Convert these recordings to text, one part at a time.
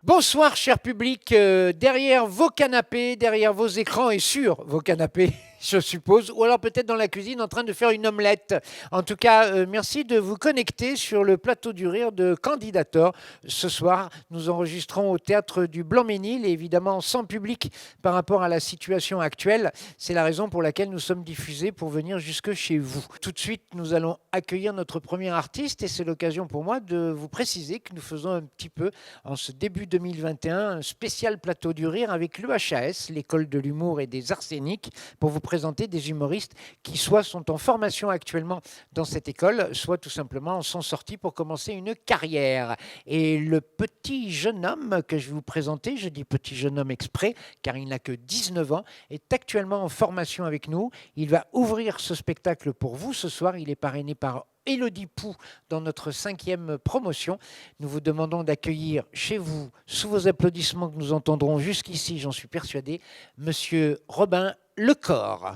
Bonsoir cher public, derrière vos canapés, derrière vos écrans et sur vos canapés, je suppose, ou alors peut-être dans la cuisine en train de faire une omelette. En tout cas, merci de vous connecter sur le plateau du rire de Candidator. Ce soir, nous enregistrons au théâtre du Blanc-Ménil et évidemment sans public par rapport à la situation actuelle. C'est la raison pour laquelle nous sommes diffusés pour venir jusque chez vous. Tout de suite, nous allons accueillir notre premier artiste et c'est l'occasion pour moi de vous préciser que nous faisons un petit peu, en ce début 2021, un spécial plateau du rire avec l'EHAS, l'école de l'humour et des arséniques, pour vous présenter des humoristes qui soit sont en formation actuellement dans cette école, soit tout simplement en sont sortis pour commencer une carrière. Et le petit jeune homme que je vais vous présenter, je dis petit jeune homme exprès, car il n'a que 19 ans, est actuellement en formation avec nous. Il va ouvrir ce spectacle pour vous ce soir. Il est parrainé par Élodie Pou dans notre 5e promotion. Nous vous demandons d'accueillir chez vous, sous vos applaudissements que nous entendrons jusqu'ici, j'en suis persuadé, Monsieur Robin Lecor.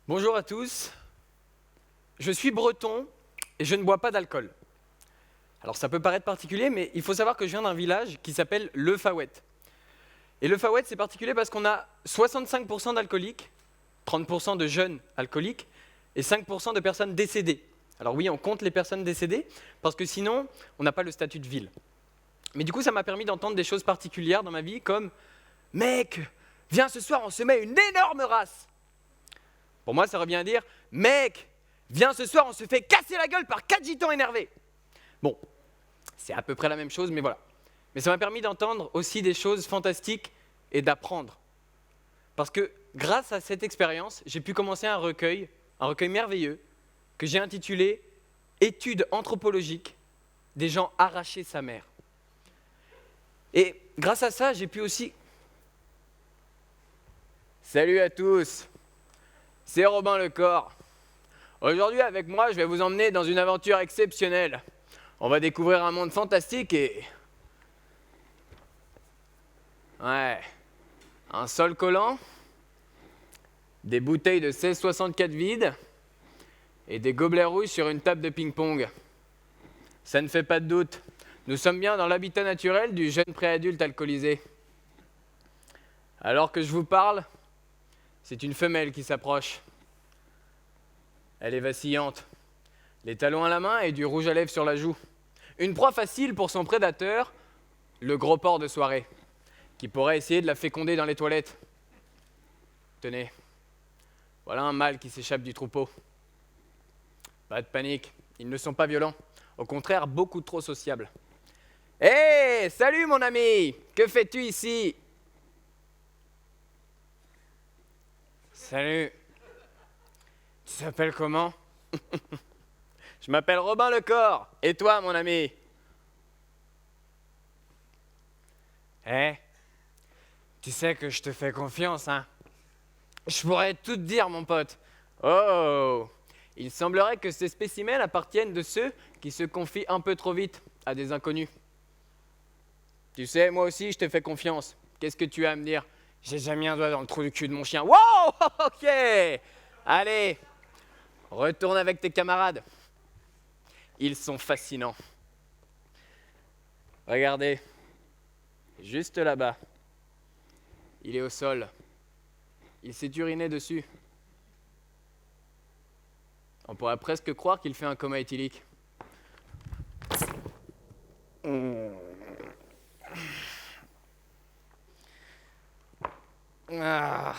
Bonjour à tous, je suis breton et je ne bois pas d'alcool. Alors ça peut paraître particulier, mais il faut savoir que je viens d'un village qui s'appelle Le Faouët. Et Le Faouët, c'est particulier parce qu'on a 65% d'alcooliques, 30% de jeunes alcooliques et 5% de personnes décédées. Alors oui, on compte les personnes décédées parce que sinon, on n'a pas le statut de ville. Mais du coup, ça m'a permis d'entendre des choses particulières dans ma vie comme « Mec, viens ce soir, on se met une énorme race !» Pour moi, ça revient à dire « Mec, viens ce soir, on se fait casser la gueule par 4 gitans énervés !» Bon, c'est à peu près la même chose, mais voilà. Mais ça m'a permis d'entendre aussi des choses fantastiques et d'apprendre. Parce que grâce à cette expérience, j'ai pu commencer un recueil merveilleux que j'ai intitulé « Études anthropologiques des gens arrachés sa mère ». Et grâce à ça, j'ai pu aussi... Salut à tous, c'est Robin Lecor. Aujourd'hui, avec moi, je vais vous emmener dans une aventure exceptionnelle. On va découvrir un monde fantastique et... Ouais, un sol collant, des bouteilles de 1664 vides et des gobelets rouges sur une table de ping-pong. Ça ne fait pas de doute, nous sommes bien dans l'habitat naturel du jeune préadulte alcoolisé. Alors que je vous parle, c'est une femelle qui s'approche. Elle est vacillante, les talons à la main et du rouge à lèvres sur la joue. Une proie facile pour son prédateur, le gros porc de soirée, qui pourrait essayer de la féconder dans les toilettes. Tenez, voilà un mâle qui s'échappe du troupeau. Pas de panique, ils ne sont pas violents, au contraire beaucoup trop sociables. Hé, hey, salut mon ami, que fais-tu ici? Salut, tu t'appelles comment? Je m'appelle Robin Lecor, et toi mon ami? Eh, tu sais que je te fais confiance, hein? Je pourrais tout te dire, mon pote. Oh, il semblerait que ces spécimens appartiennent de ceux qui se confient un peu trop vite à des inconnus. Tu sais, moi aussi, je te fais confiance. Qu'est-ce que tu as à me dire? J'ai déjà mis un doigt dans le trou du cul de mon chien. Wow, ok. Allez, retourne avec tes camarades. Ils sont fascinants. Regardez, juste là-bas. Il est au sol. Il s'est uriné dessus. On pourrait presque croire qu'il fait un coma éthylique. Ah.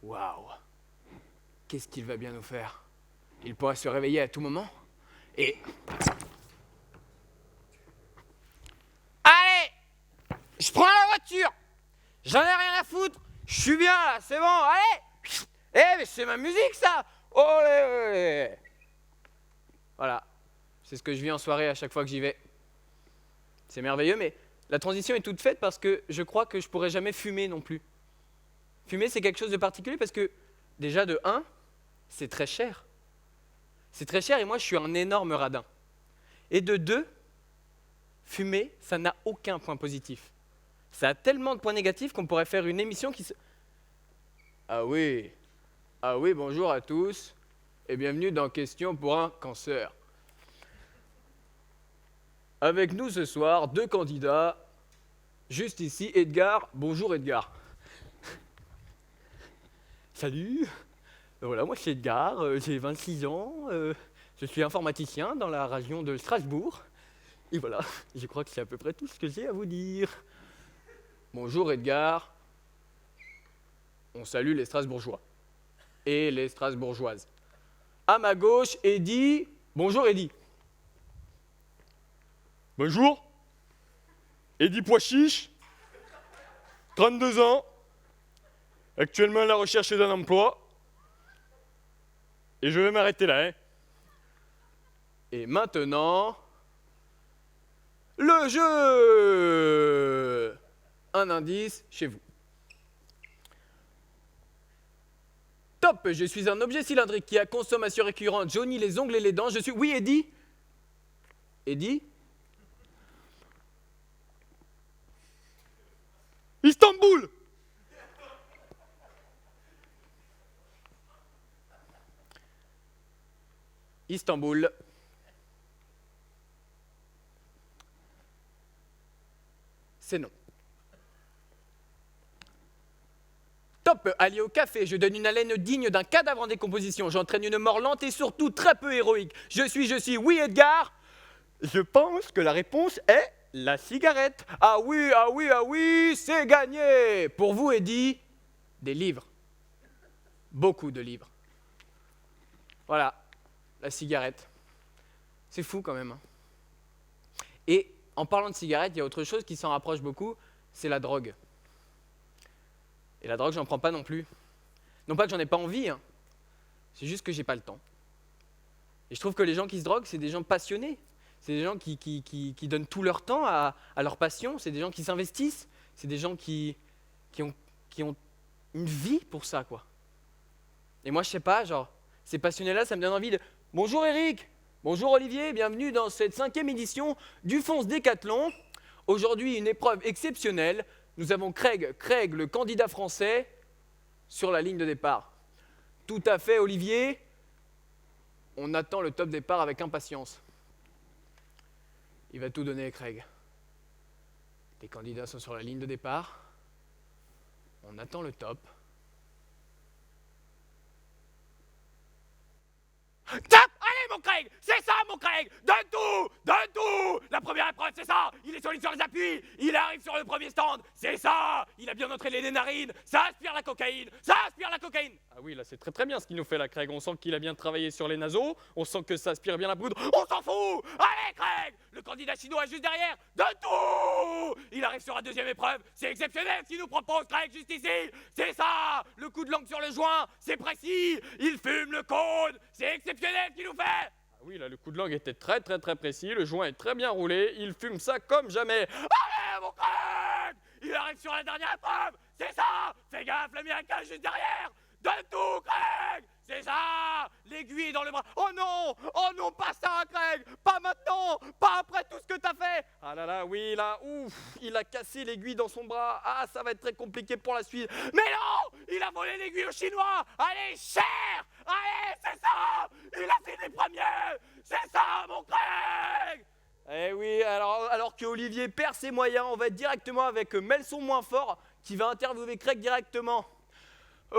Waouh. Qu'est-ce qu'il va bien nous faire? Il pourrait se réveiller à tout moment. Et... Allez! Je prends la voiture! J'en ai rien à foutre! Je suis bien là, c'est bon, allez! Eh, mais c'est ma musique ça! Olé, olé. Voilà. C'est ce que je vis en soirée à chaque fois que j'y vais. C'est merveilleux, mais la transition est toute faite parce que je crois que je pourrais jamais fumer non plus. Fumer, c'est quelque chose de particulier parce que, déjà de 1, c'est très cher. C'est très cher et moi, je suis un énorme radin. Et de 2, fumer, ça n'a aucun point positif. Ça a tellement de points négatifs qu'on pourrait faire une émission qui se... Ah oui. Ah oui, bonjour à tous et bienvenue dans Question pour un cancer. Avec nous ce soir, 2 candidats. Juste ici, Edgar. Bonjour Edgar. Salut. Voilà, moi c'est Edgar, j'ai 26 ans. Je suis informaticien dans la région de Strasbourg. Et voilà, je crois que c'est à peu près tout ce que j'ai à vous dire. Bonjour Edgar. On salue les Strasbourgeois. Et les Strasbourgeoises. À ma gauche, Eddy. Bonjour Eddy. Bonjour, Eddy Pois-Chiche, 32 ans, actuellement à la recherche d'un emploi. Et je vais m'arrêter là. Et maintenant, le jeu. Un indice chez vous. Top, je suis un objet cylindrique qui a consommation récurrente, jaunit les ongles et les dents. Je suis... Oui, Eddy. Eddy. Istanbul! Istanbul. C'est non. Top, allié au café, je donne une haleine digne d'un cadavre en décomposition. J'entraîne une mort lente et surtout très peu héroïque. Je suis, oui Edgar. Je pense que la réponse est la cigarette. Ah oui, c'est gagné. Pour vous, Eddy, des livres. Beaucoup de livres. Voilà, la cigarette. C'est fou quand même. Et en parlant de cigarette, il y a autre chose qui s'en rapproche beaucoup, c'est la drogue. Et la drogue, j'en prends pas non plus. Non pas que j'en ai pas envie, hein. C'est juste que j'ai pas le temps. Et je trouve que les gens qui se droguent, c'est des gens passionnés. C'est des gens qui donnent tout leur temps à leur passion. C'est des gens qui s'investissent. C'est des gens qui ont une vie pour ça, quoi. Et moi, je sais pas, genre, ces passionnés-là, ça me donne envie de... Bonjour Eric. Bonjour Olivier. Bienvenue dans cette 5e édition du Fonce Décathlon. Aujourd'hui, une épreuve exceptionnelle. Nous avons Craig, le candidat français, sur la ligne de départ. Tout à fait, Olivier. On attend le top départ avec impatience. Il va tout donner, Craig. Les candidats sont sur la ligne de départ. On attend le top. Top! Allez, mon Craig! C'est ça, mon Craig! Donne tout! La première épreuve, c'est ça! Il est solide sur les appuis! Il arrive sur le premier stand! C'est ça! Il a bien entraîné les narines! Ça aspire la cocaïne! Ah oui, là c'est très très bien ce qu'il nous fait là, Craig. On sent qu'il a bien travaillé sur les naseaux, on sent que ça aspire bien la poudre. On s'en fout! Allez, Craig! Le candidat chinois est juste derrière! Donne tout! Il arrive sur la 2e épreuve! C'est exceptionnel ce qu'il nous propose, Craig, juste ici! C'est ça! Le coup de langue sur le joint, c'est précis! Il fume le cône! C'est exceptionnel ce qu'il nous fait! Ah oui, là le coup de langue était très très très précis, le joint est très bien roulé, il fume ça comme jamais. Allez, mon Craig! Il arrive sur la dernière épreuve! C'est ça! Fais gaffe, l'américain est juste derrière! Donne tout, Craig! C'est ça! L'aiguille dans le bras. Oh non, pas ça, Craig! Pas maintenant! Pas après tout ce que t'as fait! Ah là là, oui, là, ouf, il a cassé l'aiguille dans son bras. Ah, ça va être très compliqué pour la suite. Mais non! Il a volé l'aiguille aux Chinois! Allez, cher! Allez, c'est ça! Il a fini premier! C'est ça, mon Craig! Eh oui, alors que Olivier perd ses moyens, on va être directement avec Melson moins fort qui va interviewer Craig directement.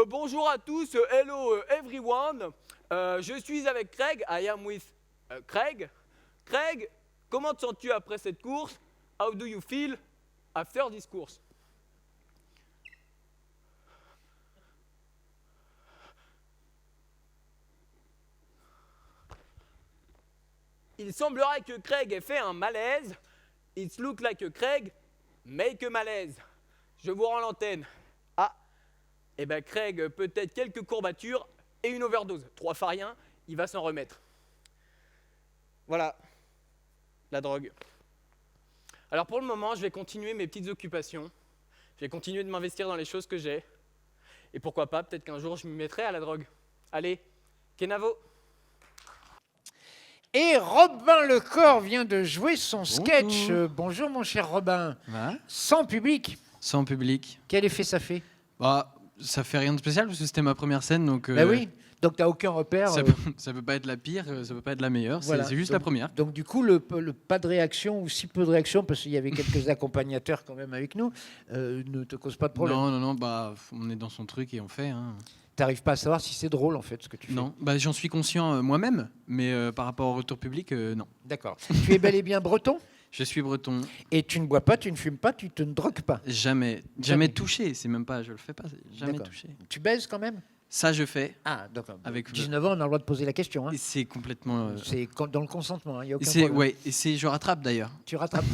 Bonjour à tous, hello everyone. Je suis avec Craig. I am with Craig. Craig, comment te sens-tu après cette course? How do you feel after this course? Il semblerait que Craig ait fait un malaise. It looks like Craig make a malaise. Je vous rends l'antenne. Ah, eh bien Craig, peut-être quelques courbatures et une overdose. 3 fois rien, il va s'en remettre. Voilà, la drogue. Alors pour le moment, je vais continuer mes petites occupations. Je vais continuer de m'investir dans les choses que j'ai. Et pourquoi pas, peut-être qu'un jour, je m'y mettrai à la drogue. Allez, Kenavo. Et Robin Lecor vient de jouer son sketch. Bonjour mon cher Robin. Ouais. Sans public. Sans public. Quel effet ça fait? Bah, ça fait rien de spécial parce que c'était ma première scène, donc Bah oui, donc tu n'as aucun repère. ça peut pas être la pire, ça peut pas être la meilleure, Voilà. c'est juste Donc- la première. Donc du coup, le pas de réaction ou si peu de réaction, parce qu'il y avait quelques accompagnateurs quand même avec nous, ne te cause pas de problème. Non, bah on est dans son truc et on fait. Hein. Tu n'arrives pas à savoir si c'est drôle en fait ce que tu fais. Non, bah j'en suis conscient moi-même, mais par rapport au retour public, non. D'accord. Tu es bel et bien breton Je suis breton, et tu ne bois pas, tu ne fumes pas, tu te ne drogues pas. jamais Jamais. touché, c'est même pas, je le fais pas, jamais D'accord. touché. Tu baises quand même? Ça je fais, Ah, d'accord. Avec- 19 ans, on a le droit de poser la question. Hein. et c'est complètement. C'est dans le consentement, il n'y a aucun C'est problème. ouais, et c'est je rattrape d'ailleurs. Tu rattrapes.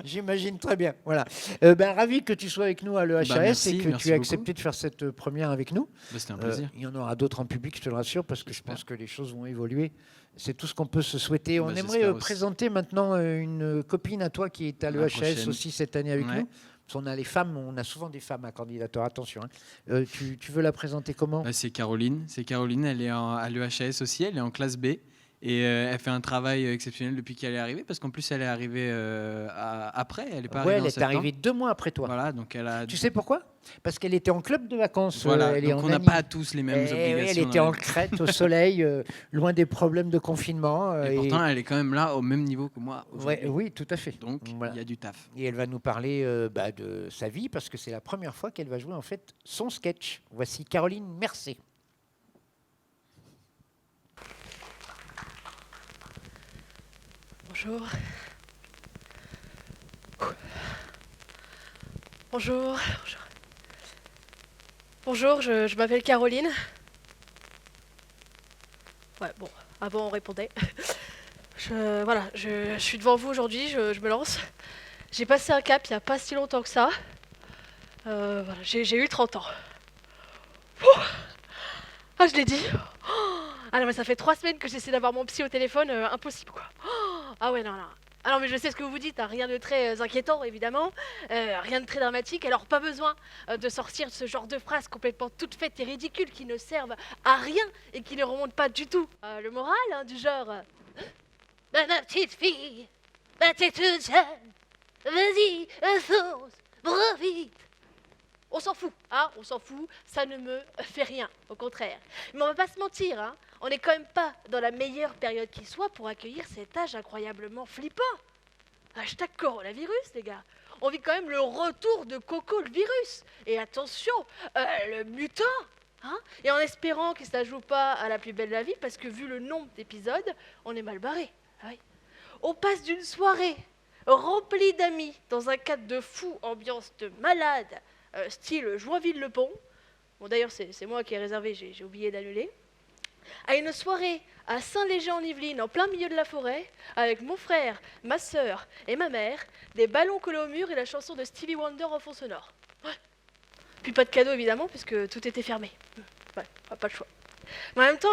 J'imagine très bien. Voilà. Ravi que tu sois avec nous à l'EHAS merci, et que merci tu aies beaucoup. accepté de faire cette première avec nous. Bah, c'était un plaisir. Il y en aura d'autres en public, je te le rassure, parce que je J'espère. pense que les choses vont évoluer. C'est tout ce qu'on peut se souhaiter. On Bah, aimerait j'espère aussi. présenter maintenant une copine à toi qui est à La l'EHAS prochaine. aussi cette année avec Ouais. nous. Parce qu'on a les femmes, on a souvent des femmes à candidature, attention. Hein. Tu veux la présenter comment? Bah, c'est Caroline, elle est à l'EHAS aussi, elle est en classe B. Et elle fait un travail exceptionnel depuis qu'elle est arrivée, parce qu'en plus elle est arrivée après, elle n'est pas Ouais, arrivée elle en est septembre. arrivée 2 mois après toi. Voilà, donc elle a. Tu sais pourquoi? Parce qu'elle était en club de vacances. Voilà, elle est donc en on n'a Annie. pas tous les mêmes Eh oui, obligations. elle était dans en la vie. Crète, au soleil, loin des problèmes de confinement. Et pourtant, elle est quand même là au même niveau que moi. Ouais, aujourd'hui. oui, tout à fait. Donc il Voilà. y a du taf. Et elle va nous parler de sa vie, parce que c'est la première fois qu'elle va jouer en fait son sketch. Voici Caroline Mercé. Bonjour. Bonjour. Bonjour, je m'appelle Caroline. Ouais, bon, avant on répondait. Je suis devant vous aujourd'hui, je me lance. J'ai passé un cap il n'y a pas si longtemps que ça. J'ai eu 30 ans. Ouh. Ah, je l'ai dit. Ah non, mais ça fait 3 semaines que j'essaie d'avoir mon psy au téléphone, impossible quoi. Ah ouais, non. Ah non, mais je sais ce que vous dites, hein, rien de très inquiétant évidemment, rien de très dramatique, alors pas besoin de sortir ce genre de phrases complètement toutes faites et ridicules qui ne servent à rien et qui ne remontent pas du tout. Le moral, hein, du genre ma petite fille, t'es toute jeune, vas-y, fonce, profite. On s'en fout, hein, on s'en fout, ça ne me fait rien, au contraire. Mais on va pas se mentir, hein, on n'est quand même pas dans la meilleure période qui soit pour accueillir cet âge incroyablement flippant. Hashtag coronavirus, les gars. On vit quand même le retour de Coco le virus. Et attention, le mutant. Hein, et en espérant que ça joue pas à la plus belle de la vie, parce que vu le nombre d'épisodes, on est mal barré. Ah oui. On passe d'une soirée remplie d'amis dans un cadre de fou, ambiance de malade, style Joinville-le-Pont. Bon, d'ailleurs, c'est moi qui ai réservé, j'ai oublié d'annuler. À une soirée à Saint-Léger-en-Yvelines, en plein milieu de la forêt, avec mon frère, ma sœur et ma mère, des ballons collés au mur et la chanson de Stevie Wonder en fond sonore. Ouais. Puis pas de cadeau évidemment, puisque tout était fermé. Ouais, pas le choix. Mais en même temps,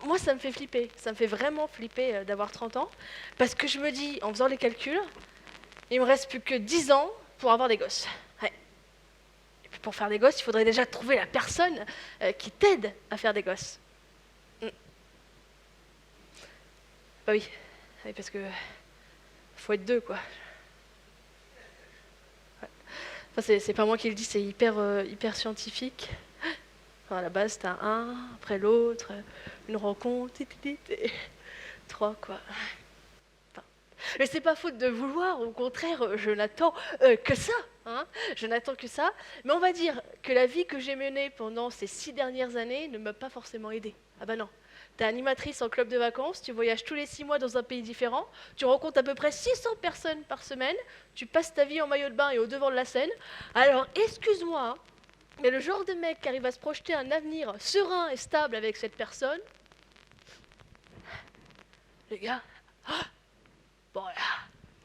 moi ça me fait flipper, ça me fait vraiment flipper d'avoir 30 ans, parce que je me dis, en faisant les calculs, il me reste plus que 10 ans pour avoir des gosses. Ouais. Et puis pour faire des gosses, il faudrait déjà trouver la personne qui t'aide à faire des gosses. Bah oui, parce que faut être 2 quoi. Ouais. Enfin, c'est pas moi qui le dis, c'est hyper scientifique. Enfin, à la base, t'as un, après l'autre, une rencontre, 3 quoi. Enfin, mais c'est pas faute de vouloir, au contraire, je n'attends que ça. Hein, je n'attends que ça. Mais on va dire que la vie que j'ai menée pendant ces 6 dernières années ne m'a pas forcément aidée. Ah bah non. T'es animatrice en club de vacances, tu voyages tous les 6 mois dans un pays différent, tu rencontres à peu près 600 personnes par semaine, tu passes ta vie en maillot de bain et au devant de la scène. Alors, excuse-moi, hein, mais le genre de mec qui arrive à se projeter un avenir serein et stable avec cette personne, les gars, bon là,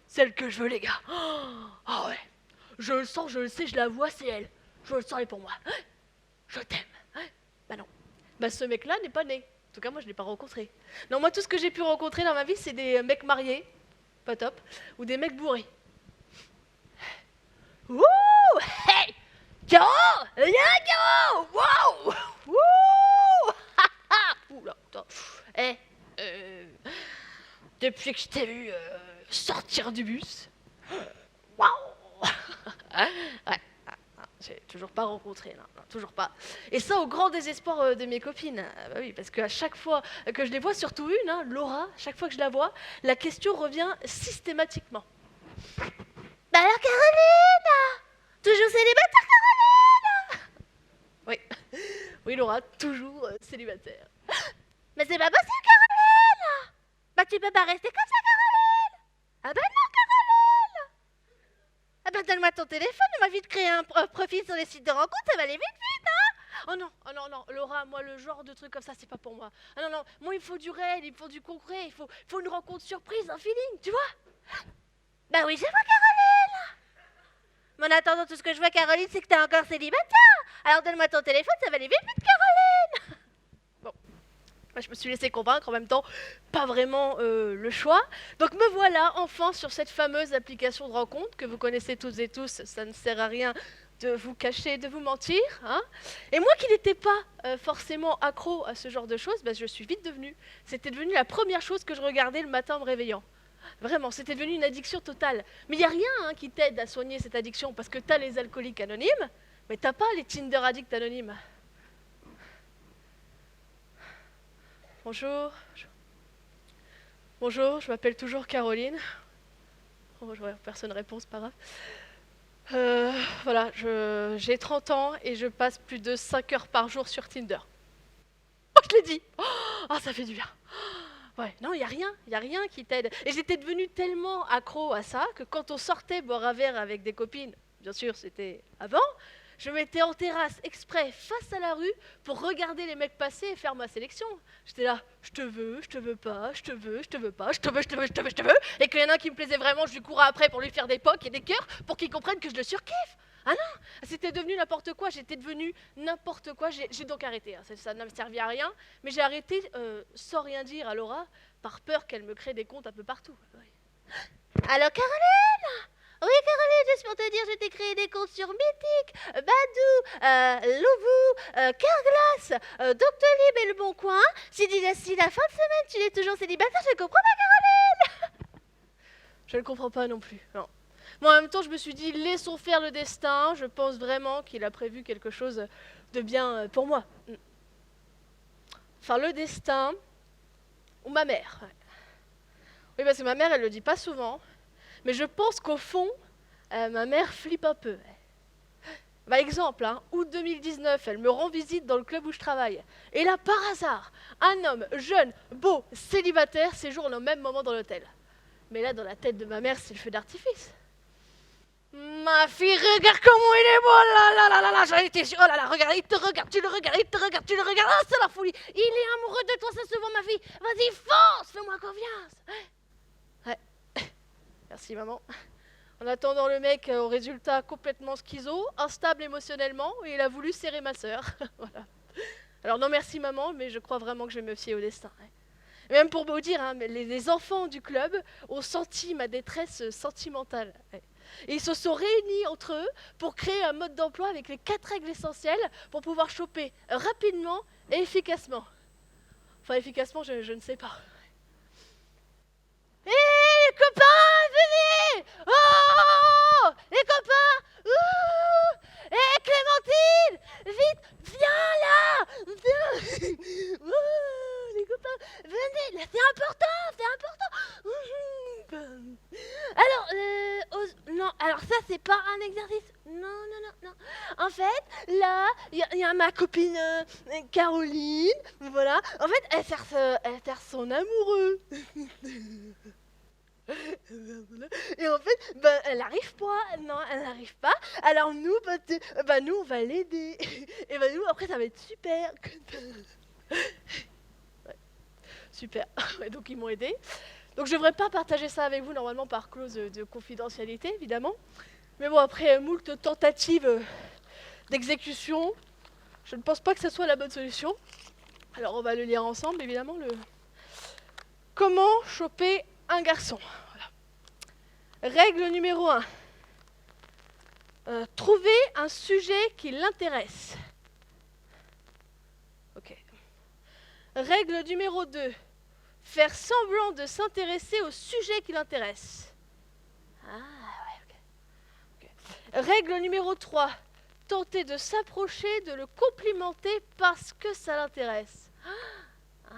celle que je veux, les gars. Ah ouais, je le sens, je le sais, je la vois, c'est elle. Je le sens, elle est pour moi. Je t'aime. Bah non. Bah ce mec-là n'est pas né. En tout cas, moi, je ne l'ai pas rencontré. Non, moi, tout ce que j'ai pu rencontrer dans ma vie, c'est des mecs mariés, pas top, ou des mecs bourrés. Wouh! Hey! Caro! Viens, Caro! Wow! Wouh! Oula, attends. Eh, depuis que je t'ai vu sortir du bus, waouh! Ouais, j'ai toujours pas rencontré, non, toujours pas. Et ça au grand désespoir de mes copines. Ah bah oui, parce qu'à chaque fois que je les vois, surtout une, hein, Laura, chaque fois que je la vois, la question revient systématiquement. Bah alors Caroline, toujours célibataire Caroline? Oui, oui Laura, toujours célibataire. Mais c'est pas possible Caroline. Bah tu peux pas rester comme ça Caroline. Ah bah non Caroline. Ah bah donne-moi ton téléphone, on m'a vite créé un profil sur les sites de rencontres, ça va aller vite vite, hein. Oh non, non, Laura, moi le genre de truc comme ça, c'est pas pour moi. Ah non, non, moi il me faut du réel, il me faut du concret, il faut une rencontre surprise, un feeling, tu vois. Bah oui, je vois Caroline. Mais en attendant, tout ce que je vois Caroline, c'est que t'es encore célibataire. Alors donne-moi ton téléphone, ça va aller vite vite Caroline. Bon, moi, je me suis laissée convaincre, en même temps, pas vraiment le choix. Donc me voilà enfin sur cette fameuse application de rencontre que vous connaissez toutes et tous, ça ne sert à rien de vous cacher, de vous mentir. Hein. Et moi qui n'étais pas forcément accro à ce genre de choses, bah, je suis vite devenue. C'était devenu la première chose que je regardais le matin en me réveillant. Vraiment, c'était devenu une addiction totale. Mais il n'y a rien qui t'aide à soigner cette addiction, parce que tu as les alcooliques anonymes, mais tu n'as pas les Tinder addicts anonymes. Bonjour. Bonjour, je m'appelle toujours Caroline. Oh, je vois personne répond, c'est pas grave. Voilà, j'ai 30 ans et je passe plus de 5 heures par jour sur Tinder. Oh, je l'ai dit. Oh, ça fait du bien. Ouais, non, il n'y a rien qui t'aide. Et j'étais devenue tellement accro à ça que quand on sortait boire un verre avec des copines, bien sûr c'était avant, je me mettais en terrasse exprès face à la rue pour regarder les mecs passer et faire ma sélection. J'étais là, je te veux pas, je te veux pas, je te veux. Et qu'il y en a un qui me plaisait vraiment, je lui courais après pour lui faire des pocs et des cœurs pour qu'il comprenne que je le surkiffe. Ah non, c'était devenu n'importe quoi, j'étais devenue n'importe quoi, j'ai donc arrêté, hein. Ça ne me servait à rien, mais j'ai arrêté sans rien dire à Laura, par peur qu'elle me crée des comptes un peu partout. Oui. Alors Caroline? Oui Caroline, juste pour te dire, je t'ai créé des comptes sur Mythique, Badou, Louvou, Carglass, Doctolib et Le Bon Coin. Si d'ici la fin de semaine tu es toujours célibataire, je comprends pas Caroline. Je ne comprends pas non plus, non. Moi, en même temps, je me suis dit, laissons faire le destin. Je pense vraiment qu'il a prévu quelque chose de bien pour moi. Enfin, le destin, ou ma mère. Oui, parce que ma mère, elle le dit pas souvent. Mais je pense qu'au fond, ma mère flippe un peu. Par exemple, août 2019, elle me rend visite dans le club où je travaille. Et là, par hasard, un homme jeune, beau, célibataire séjourne au même moment dans l'hôtel. Mais là, dans la tête de ma mère, c'est le feu d'artifice. Ma fille, regarde comment il est beau, là, j'en étais sûre, oh là là, regarde, il te regarde, tu le regardes, ah, c'est la folie, il est amoureux de toi, ça se voit, ma fille, vas-y, fonce, fais-moi confiance. Ouais, merci maman. En attendant le mec, au résultat complètement schizo, instable émotionnellement, et il a voulu serrer ma sœur, voilà. Alors non merci maman, mais je crois vraiment que je vais me fier au destin. Et même pour vous dire, mais les enfants du club ont senti ma détresse sentimentale. Et ils se sont réunis entre eux pour créer un mode d'emploi avec les 4 règles essentielles pour pouvoir choper rapidement et efficacement. Enfin, efficacement, je ne sais pas. Hé, les copains, venez! Oh! Les copains! Ouh! Hé, Clémentine! Vite, viens là! Viens! Oh, les copains, venez! Là, c'est important! Alors, non, alors ça, c'est pas un exercice. Non. En fait, là, il y a ma copine Caroline, voilà. En fait, elle cherche son amoureux. Et en fait, elle n'arrive pas. Non, elle n'arrive pas. Alors nous, nous, on va l'aider. Et nous, après, ça va être super. Ouais. Super. Ouais, donc, ils m'ont aidé. Donc je ne devrais pas partager ça avec vous, normalement par clause de confidentialité, évidemment. Mais bon, après moult tentatives d'exécution, je ne pense pas que ce soit la bonne solution. Alors on va le lire ensemble, évidemment. Comment choper un garçon? Voilà. Règle numéro 1. Trouver un sujet qui l'intéresse. Ok. Règle numéro 2. Faire semblant de s'intéresser au sujet qui l'intéresse. Ah, ouais, ok. Règle numéro 3. tenter de s'approcher, de le complimenter parce que ça l'intéresse. Ah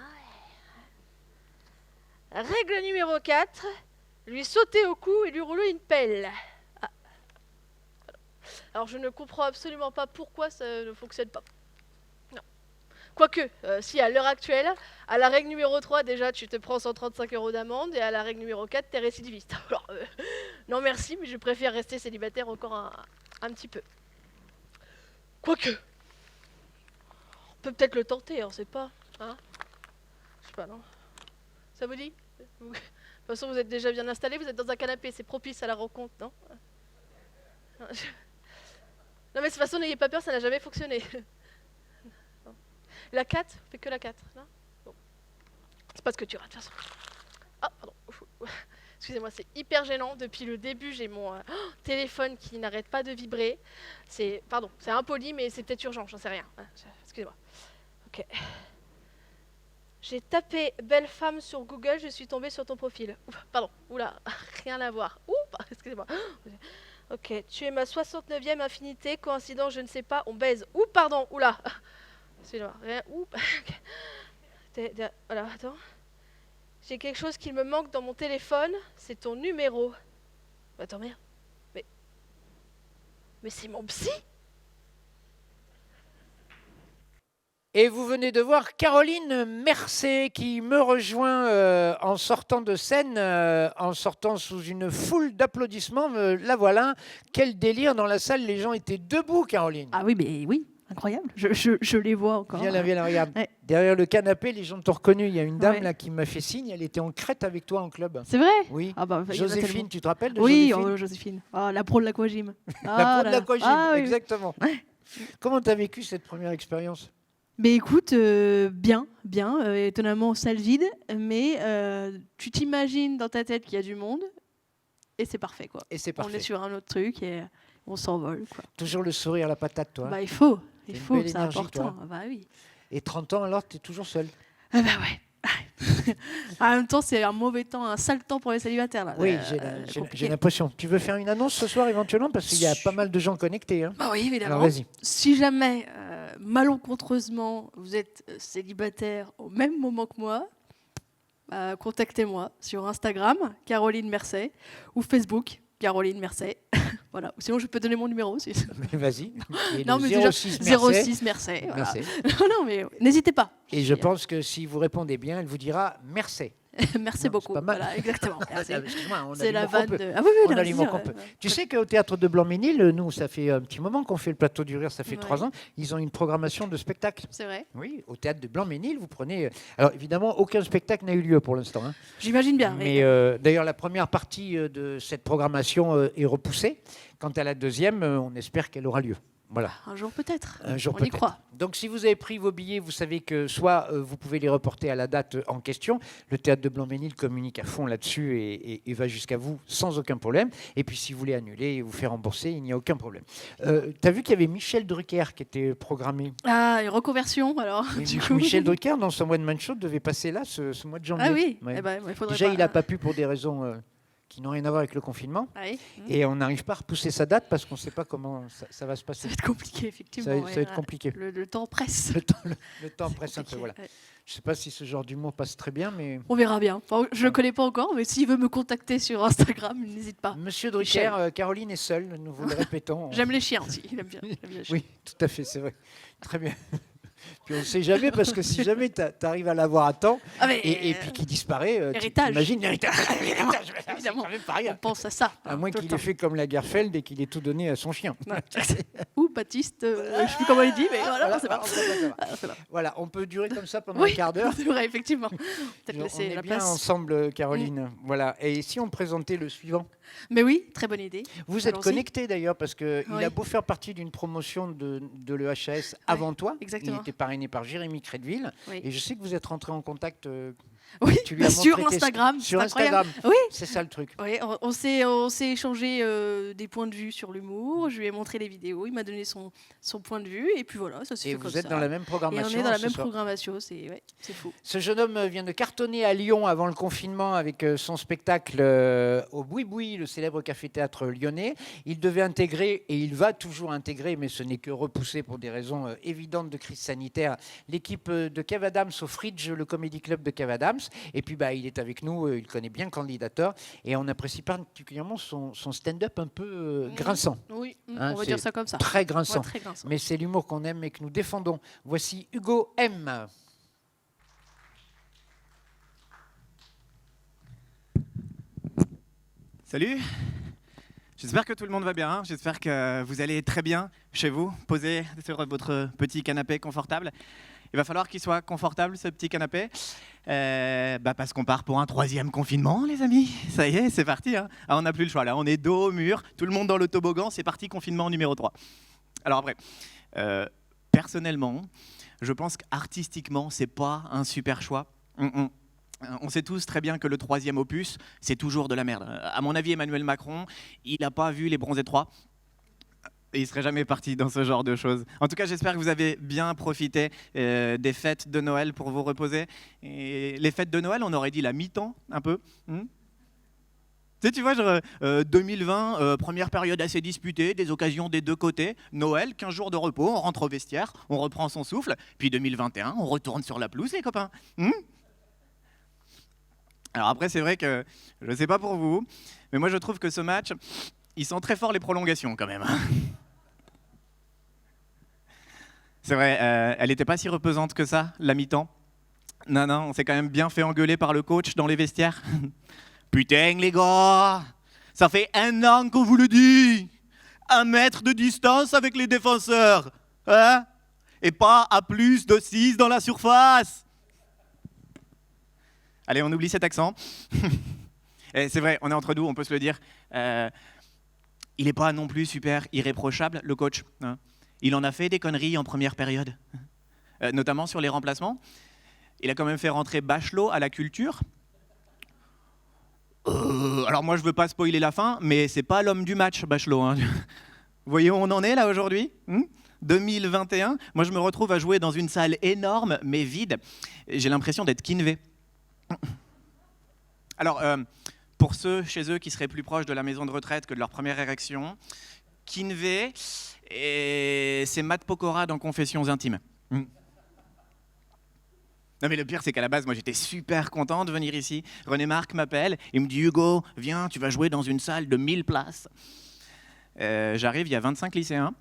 ouais. Règle numéro 4, lui sauter au cou et lui rouler une pelle. Ah. Alors je ne comprends absolument pas pourquoi ça ne fonctionne pas. Non. Quoique, si à l'heure actuelle, à la règle numéro 3, déjà tu te prends 135 € d'amende et à la règle numéro 4, t'es récidiviste. Alors, non merci, mais je préfère rester célibataire encore un petit peu. Quoique, on peut peut-être le tenter, on sait pas. Hein, je sais pas, non. Ça vous dit? De toute façon, vous êtes déjà bien installé, vous êtes dans un canapé, c'est propice à la rencontre, non? Non, mais de toute façon, n'ayez pas peur, ça n'a jamais fonctionné. Non. La 4, fait que la 4, non? Bon. C'est pas ce que tu rates, de toute façon. Ah, pardon. Excusez-moi, c'est hyper gênant. Depuis le début, j'ai mon téléphone qui n'arrête pas de vibrer. Pardon, c'est impoli, mais c'est peut-être urgent, j'en sais rien. Excusez-moi. Ok. J'ai tapé belle femme sur Google, je suis tombée sur ton profil. Pardon, oula, rien à voir. Excusez-moi. Ok, tu es ma 69e infinité, coïncidence, je ne sais pas, on baise. Pardon, oula. Excusez-moi, rien. Voilà, attends. J'ai quelque chose qui me manque dans mon téléphone, c'est ton numéro. Attends, merde. Mais c'est mon psy. Et vous venez de voir Caroline Mercé qui me rejoint en sortant de scène, en sortant sous une foule d'applaudissements. La voilà. Quel délire dans la salle. Les gens étaient debout, Caroline. Ah oui, mais oui, incroyable. Je les vois encore. Viens là, regarde. Ouais. Derrière le canapé, les gens t'ont reconnu. Il y a une dame Ouais. là qui m'a fait signe. Elle était en Crète avec toi en club. C'est vrai? Oui. Ah bah, il y en a Joséphine, tellement. tu te rappelles de Oui, Joséphine? Joséphine. Ah, la pro de l'aquagym. La pro de l'aquagym, Ah, oui. exactement. Ouais. Comment tu as vécu cette première expérience? Mais écoute, bien, étonnamment salle vide, mais tu t'imagines dans ta tête qu'il y a du monde, et c'est parfait, quoi. Et c'est On parfait. est sur un autre truc et on s'envole, quoi. Toujours le sourire à la patate, toi. Bah, il faut, une c'est belle énergie, important. toi. Ah bah oui. Et 30 ans, alors, tu es toujours seul. Ah bah ouais. En même temps, c'est un mauvais temps, un sale temps pour les célibataires, là. Oui, Compliqué. j'ai l'impression. Tu veux faire une annonce ce soir éventuellement? Parce qu'il y a pas mal de gens connectés. Hein. Bah oui, évidemment. Alors vas-y. Si jamais, malencontreusement, vous êtes célibataire au même moment que moi, contactez-moi sur Instagram, Caroline Mercé, ou Facebook, Caroline Mercé. Voilà. Sinon, je peux donner mon numéro aussi. Mais vas-y. Et Non, le mais déjà, 06 Mercé. 06 Mercé. Voilà. Mercé. Non, mais n'hésitez pas. Et je pense que si vous répondez bien, elle vous dira merci. Merci Non, beaucoup. c'est pas mal. Voilà, exactement. Merci. Excuse-moi, on a C'est du la mot qu'on vanne peut. de. Ah oui, On a bien les mots sûr, qu'on peut. Tu sais qu'au théâtre de Blanc-Ménil, nous, ça fait un petit moment qu'on fait le plateau du rire, ça fait Ouais. 3 ans. Ils ont une programmation de spectacles. C'est vrai. Oui, au théâtre de Blanc-Ménil, vous prenez. Alors évidemment, aucun spectacle n'a eu lieu pour l'instant. Hein. J'imagine bien. Mais d'ailleurs, la première partie de cette programmation est repoussée. Quant à la deuxième, on espère qu'elle aura lieu. Voilà. Un jour peut-être. Un jour On y peut-être. croit. Donc si vous avez pris vos billets, vous savez que soit vous pouvez les reporter à la date en question. Le théâtre de Blanc-Ménil communique à fond là-dessus et va jusqu'à vous sans aucun problème. Et puis si vous voulez annuler et vous faire rembourser, il n'y a aucun problème. Tu as vu qu'il y avait Michel Drucker qui était programmé. Ah, et reconversion alors. Oui, du coup. Michel Drucker, dans son One Man Show, devait passer là ce mois de janvier. Ah oui. Ouais. Eh ben, il faudrait Déjà, pas. il n'a pas pu pour des raisons qui n'ont rien à voir avec le confinement. Ah oui. Et on n'arrive pas à repousser sa date parce qu'on ne sait pas comment ça va se Ça passer. va être compliqué, effectivement. Ça va être compliqué. Le temps presse. Le temps presse un peu, Compliqué, voilà. ouais. Je ne sais pas si ce genre d'humour passe très bien, mais... On verra bien. Enfin, je ne le connais pas encore, mais s'il veut me contacter sur Instagram, n'hésite pas. Monsieur Drucker, Caroline est seule, nous vous le répétons. J'aime les chiens aussi. Il aime bien les chiens. Oui, tout à fait, c'est vrai. Très bien. Puis on ne sait jamais, parce que si jamais tu arrives à l'avoir à temps, Ah, mais, et puis qu'il disparaît, héritage. Imagine l'héritage. Évidemment. C'est quand même pas rien. On pense à ça. À moins tout le qu'il temps. ait fait comme Lagerfeld et qu'il ait tout donné à son chien. Ouais. Ou Baptiste, je ne sais plus comment il dit, mais voilà, c'est pas. on peut- Voilà, on peut durer comme ça pendant Oui, un quart d'heure. c'est vrai, effectivement. Peut-être On laisser est la bien place. ensemble, Caroline. Voilà. Et si on présentait le suivant? Mais oui, très bonne idée. Vous êtes Allons-y. connecté d'ailleurs, parce qu'il Oui. a beau faire partie d'une promotion de l'EHAS avant toi. exactement. Il était parrainé par Jérémy Crédville. Oui. Et je sais que vous êtes rentré en contact Oui, Tu lui as sur montré tes- Instagram. Sur c'est incroyable. Instagram. Oui. C'est ça le truc. Oui, on s'est échangé des points de vue sur l'humour. Je lui ai montré les vidéos. Il m'a donné son point de vue. Et puis voilà, ça s'est Et fait comme vous êtes ça. dans la même Et programmation. on est dans la ce même soir. programmation. C'est fou. Ce jeune homme vient de cartonner à Lyon avant le confinement avec son spectacle au Boui Boui, le célèbre café-théâtre lyonnais. Il devait intégrer, et il va toujours intégrer, mais ce n'est que repoussé pour des raisons évidentes de crise sanitaire, l'équipe de Kev Adams au Fridge, le Comedy Club de Kev Adams. Et puis il est avec nous, il connaît bien Candidator, et on apprécie particulièrement son stand-up un peu grinçant. Oui, Hein, on va c'est dire ça comme ça. Très grinçant. Ouais, très grinçant. Mais c'est l'humour qu'on aime et que nous défendons. Voici Hugo M. Salut, j'espère que tout le monde va bien, j'espère que vous allez très bien chez vous, posé sur votre petit canapé confortable. Il va falloir qu'il soit confortable ce petit canapé, parce qu'on part pour un 3e confinement les amis, ça y est, c'est parti. Hein. Ah, on n'a plus le choix là, on est dos au mur, tout le monde dans le toboggan, c'est parti confinement numéro 3. Alors après, personnellement, je pense qu'artistiquement, c'est pas un super choix. On sait tous très bien que le 3e opus, c'est toujours de la merde. À mon avis, Emmanuel Macron, il n'a pas vu Les Bronzés 3. Et il ne serait jamais parti dans ce genre de choses. En tout cas, j'espère que vous avez bien profité des fêtes de Noël pour vous reposer. Et les fêtes de Noël, on aurait dit la mi-temps, un peu. Tu vois, genre, 2020, première période assez disputée, des occasions des deux côtés. Noël, 15 jours de repos, on rentre au vestiaire, on reprend son souffle. Puis 2021, on retourne sur la pelouse, les copains. Alors après, c'est vrai que, je ne sais pas pour vous, mais moi je trouve que ce match, il sent très fort les prolongations quand même. C'est vrai, elle n'était pas si reposante que ça, la mi-temps. Non, on s'est quand même bien fait engueuler par le coach dans les vestiaires. Putain les gars, ça fait 1 an qu'on vous le dit. 1 mètre de distance avec les défenseurs. Hein? Et pas à plus de 6 dans la surface. Allez, on oublie cet accent. Et c'est vrai, on est entre nous, on peut se le dire. Il n'est pas non plus super irréprochable, le coach. Hein. Il en a fait des conneries en première période, notamment sur les remplacements. Il a quand même fait rentrer Bachelot à la culture. Alors moi, je ne veux pas spoiler la fin, mais c'est pas l'homme du match, Bachelot. Hein. Vous voyez où on en est là aujourd'hui 2021. Moi, je me retrouve à jouer dans une salle énorme, mais vide. J'ai l'impression d'être Kinvey. Alors, pour ceux chez eux qui seraient plus proches de la maison de retraite que de leur première érection, Kinvey, c'est Matt Pokora dans Confessions intimes. Non mais le pire, c'est qu'à la base, moi j'étais super content de venir ici. René Marc m'appelle, il me dit « Hugo, viens, tu vas jouer dans une salle de 1000 places. » J'arrive, il y a 25 lycéens.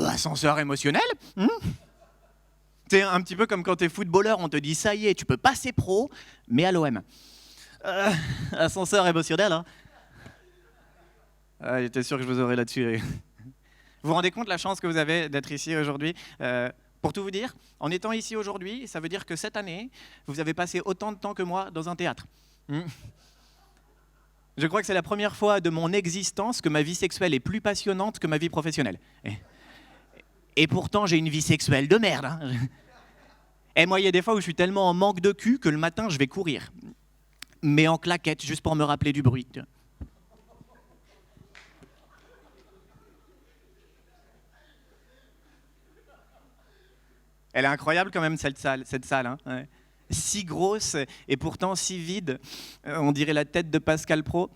Ascenseur émotionnel C'est un petit peu comme quand tu es footballeur, on te dit ça y est, tu peux passer pro, mais à l'OM. Ascenseur émotionnel, hein. J'étais sûr que je vous aurais là-dessus. Vous vous rendez compte la chance que vous avez d'être ici aujourd'hui Pour tout vous dire, en étant ici aujourd'hui, ça veut dire que cette année, vous avez passé autant de temps que moi dans un théâtre. Je crois que c'est la première fois de mon existence que ma vie sexuelle est plus passionnante que ma vie professionnelle. Et pourtant, j'ai une vie sexuelle de merde. Hein. Et moi, il y a des fois où je suis tellement en manque de cul que le matin, je vais courir. Mais en claquette, juste pour me rappeler du bruit. Elle est incroyable quand même, cette salle. Hein. Ouais. Si grosse et pourtant si vide. On dirait la tête de Pascal Pro.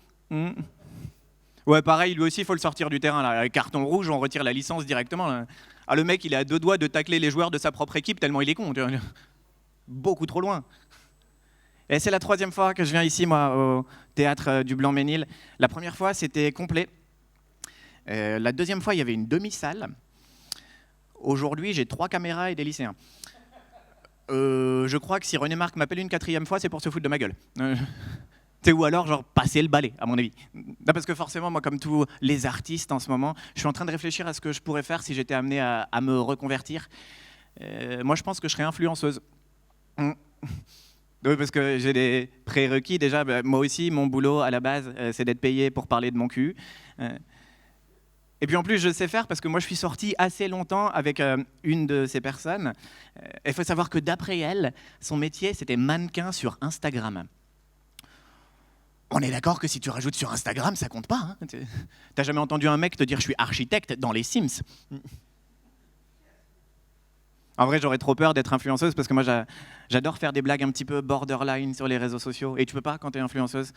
Ouais, pareil, lui aussi, il faut le sortir du terrain. Là. Carton rouge, on retire la licence directement. Là. Ah, le mec, il est à 2 doigts de tacler les joueurs de sa propre équipe tellement il est con. Beaucoup trop loin. Et c'est la 3e fois que je viens ici, moi, au théâtre du Blanc-Ménil. La première fois, c'était complet. La 2e fois, il y avait une demi-salle. Aujourd'hui, j'ai 3 caméras et des lycéens. Je crois que si René Marc m'appelle une 4e fois, c'est pour se foutre de ma gueule. Ou alors, genre, passer le balai, à mon avis. Non, parce que forcément, moi, comme tous les artistes en ce moment, je suis en train de réfléchir à ce que je pourrais faire si j'étais amené à me reconvertir. Moi, je pense que je serais influenceuse. Oui, parce que j'ai des prérequis. Déjà, moi aussi, mon boulot, à la base, c'est d'être payé pour parler de mon cul. Et puis en plus, je sais faire parce que moi, je suis sorti assez longtemps avec une de ces personnes. Il faut savoir que d'après elle, son métier, c'était mannequin sur Instagram. On est d'accord que si tu rajoutes sur Instagram, ça compte pas. Hein. T'as jamais entendu un mec te dire « je suis architecte » dans les Sims? En vrai, j'aurais trop peur d'être influenceuse parce que moi, j'adore faire des blagues un petit peu borderline sur les réseaux sociaux. Et tu peux pas quand tu es influenceuse.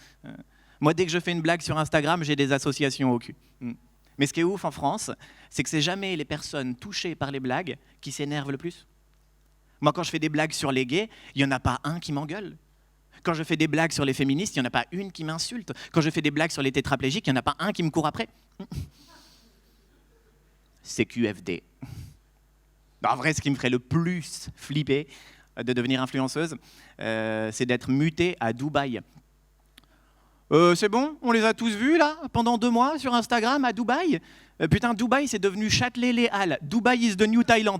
Moi, dès que je fais une blague sur Instagram, j'ai des associations au cul. Mais ce qui est ouf en France, c'est que c'est jamais les personnes touchées par les blagues qui s'énervent le plus. Moi, quand je fais des blagues sur les gays, il n'y en a pas un qui m'engueule. Quand je fais des blagues sur les féministes, il n'y en a pas une qui m'insulte. Quand je fais des blagues sur les tétraplégiques, il n'y en a pas un qui me court après. C'est QFD. En vrai, ce qui me ferait le plus flipper de devenir influenceuse, c'est d'être mutée à Dubaï. C'est bon, on les a tous vus là, pendant 2 mois sur Instagram à Dubaï. Putain, Dubaï, c'est devenu Châtelet-Les-Halles. Dubaï is the new Thailand.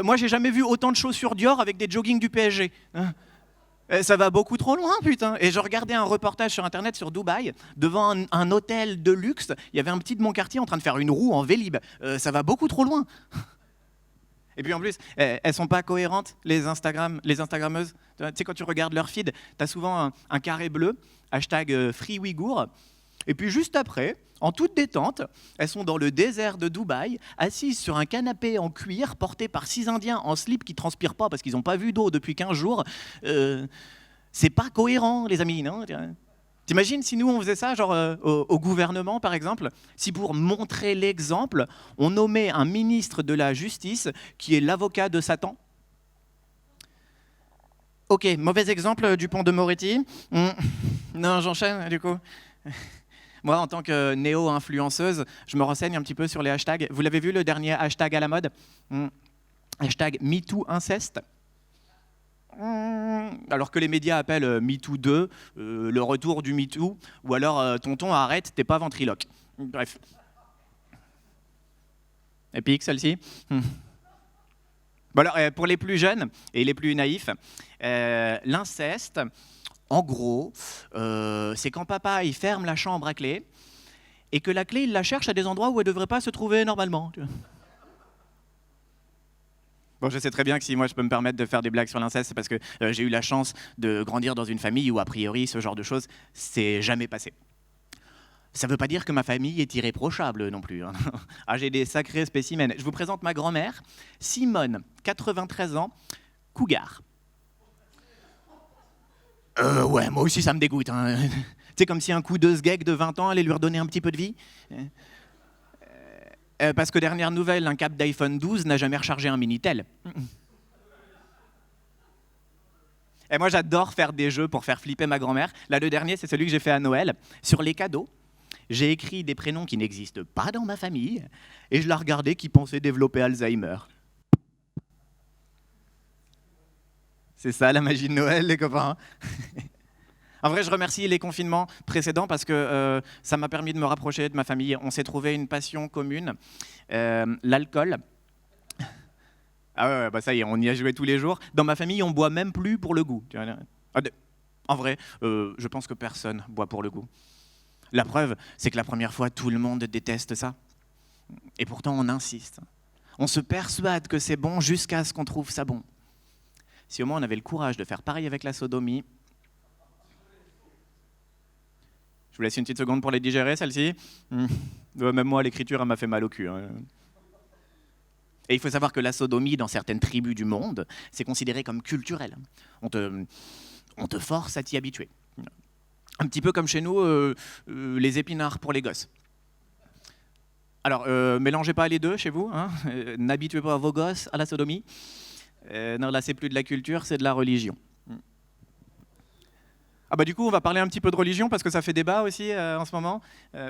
Moi, j'ai jamais vu autant de chaussures Dior avec des joggings du PSG. Ça va beaucoup trop loin, putain. Et je regardais un reportage sur Internet sur Dubaï, devant un hôtel de luxe. Il y avait un petit de mon quartier en train de faire une roue en Vélib. Ça va beaucoup trop loin. Et puis en plus, elles sont pas cohérentes, les Instagrammeuses. Tu sais, quand tu regardes leur feed, tu as souvent un carré bleu, #FreeWigour. Et puis juste après, en toute détente, elles sont dans le désert de Dubaï, assises sur un canapé en cuir, porté par 6 Indiens en slip qui transpirent pas parce qu'ils n'ont pas vu d'eau depuis 15 jours. C'est pas cohérent, les amis, non? T'imagines si nous on faisait ça, genre au gouvernement par exemple, si pour montrer l'exemple, on nommait un ministre de la Justice qui est l'avocat de Satan? Ok, mauvais exemple du pont de Moretti. Non, j'enchaîne du coup. Moi, en tant que néo-influenceuse, je me renseigne un petit peu sur les hashtags. Vous l'avez vu, le dernier hashtag à la mode? #MeTooInceste. Alors que les médias appellent MeToo 2, le retour du MeToo, ou alors tonton, arrête, t'es pas ventriloque. Bref. Épique, celle-ci. Bon alors, pour les plus jeunes et les plus naïfs, l'inceste, en gros, c'est quand papa il ferme la chambre à clé et que la clé il la cherche à des endroits où elle ne devrait pas se trouver normalement. Bon, je sais très bien que si moi je peux me permettre de faire des blagues sur l'inceste, c'est parce que j'ai eu la chance de grandir dans une famille où a priori ce genre de choses c'est jamais passé. Ça ne veut pas dire que ma famille est irréprochable non plus. Hein. Ah, j'ai des sacrés spécimens. Je vous présente ma grand-mère, Simone, 93 ans, cougar. Ouais, moi aussi ça me dégoûte. Hein. C'est comme si un coup de sgeg de 20 ans allait lui redonner un petit peu de vie. Parce que dernière nouvelle, un câble d'iPhone 12 n'a jamais rechargé un Minitel. Et moi j'adore faire des jeux pour faire flipper ma grand-mère. Là, le dernier, c'est celui que j'ai fait à Noël. Sur les cadeaux, j'ai écrit des prénoms qui n'existent pas dans ma famille et je la regardais qui pensait développer Alzheimer. C'est ça la magie de Noël, les copains. En vrai, je remercie les confinements précédents parce que ça m'a permis de me rapprocher de ma famille. On s'est trouvé une passion commune, l'alcool. Ah ouais, bah ça y est, on y a joué tous les jours. Dans ma famille, on boit même plus pour le goût. En vrai, je pense que personne boit pour le goût. La preuve, c'est que la première fois, tout le monde déteste ça. Et pourtant, on insiste. On se persuade que c'est bon jusqu'à ce qu'on trouve ça bon. Si au moins on avait le courage de faire pareil avec la sodomie. Je vous laisse une petite seconde pour les digérer, celle-ci. Même moi, l'écriture, elle m'a fait mal au cul. Hein. Et il faut savoir que la sodomie, dans certaines tribus du monde, c'est considéré comme culturel. On te force à t'y habituer. Un petit peu comme chez nous, les épinards pour les gosses. Alors, mélangez pas les deux chez vous. Hein. N'habituez pas vos gosses à la sodomie. Non, là, c'est plus de la culture, c'est de la religion. Ah bah du coup, on va parler un petit peu de religion parce que ça fait débat aussi en ce moment.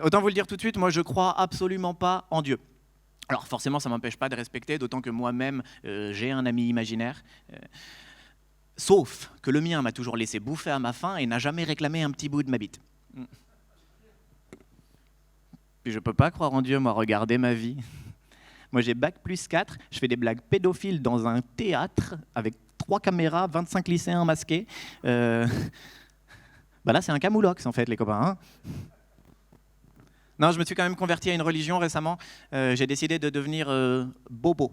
Autant vous le dire tout de suite, moi je crois absolument pas en Dieu. Alors forcément, ça m'empêche pas de respecter, d'autant que moi-même, j'ai un ami imaginaire. Sauf que le mien m'a toujours laissé bouffer à ma faim et n'a jamais réclamé un petit bout de ma bite. Puis je peux pas croire en Dieu, moi, regardez ma vie. Moi j'ai bac+4, je fais des blagues pédophiles dans un théâtre avec 3 caméras, 25 lycéens masqués. Bah là, c'est un camoulox, en fait, les copains. Hein. Non, je me suis quand même converti à une religion récemment. J'ai décidé de devenir bobo.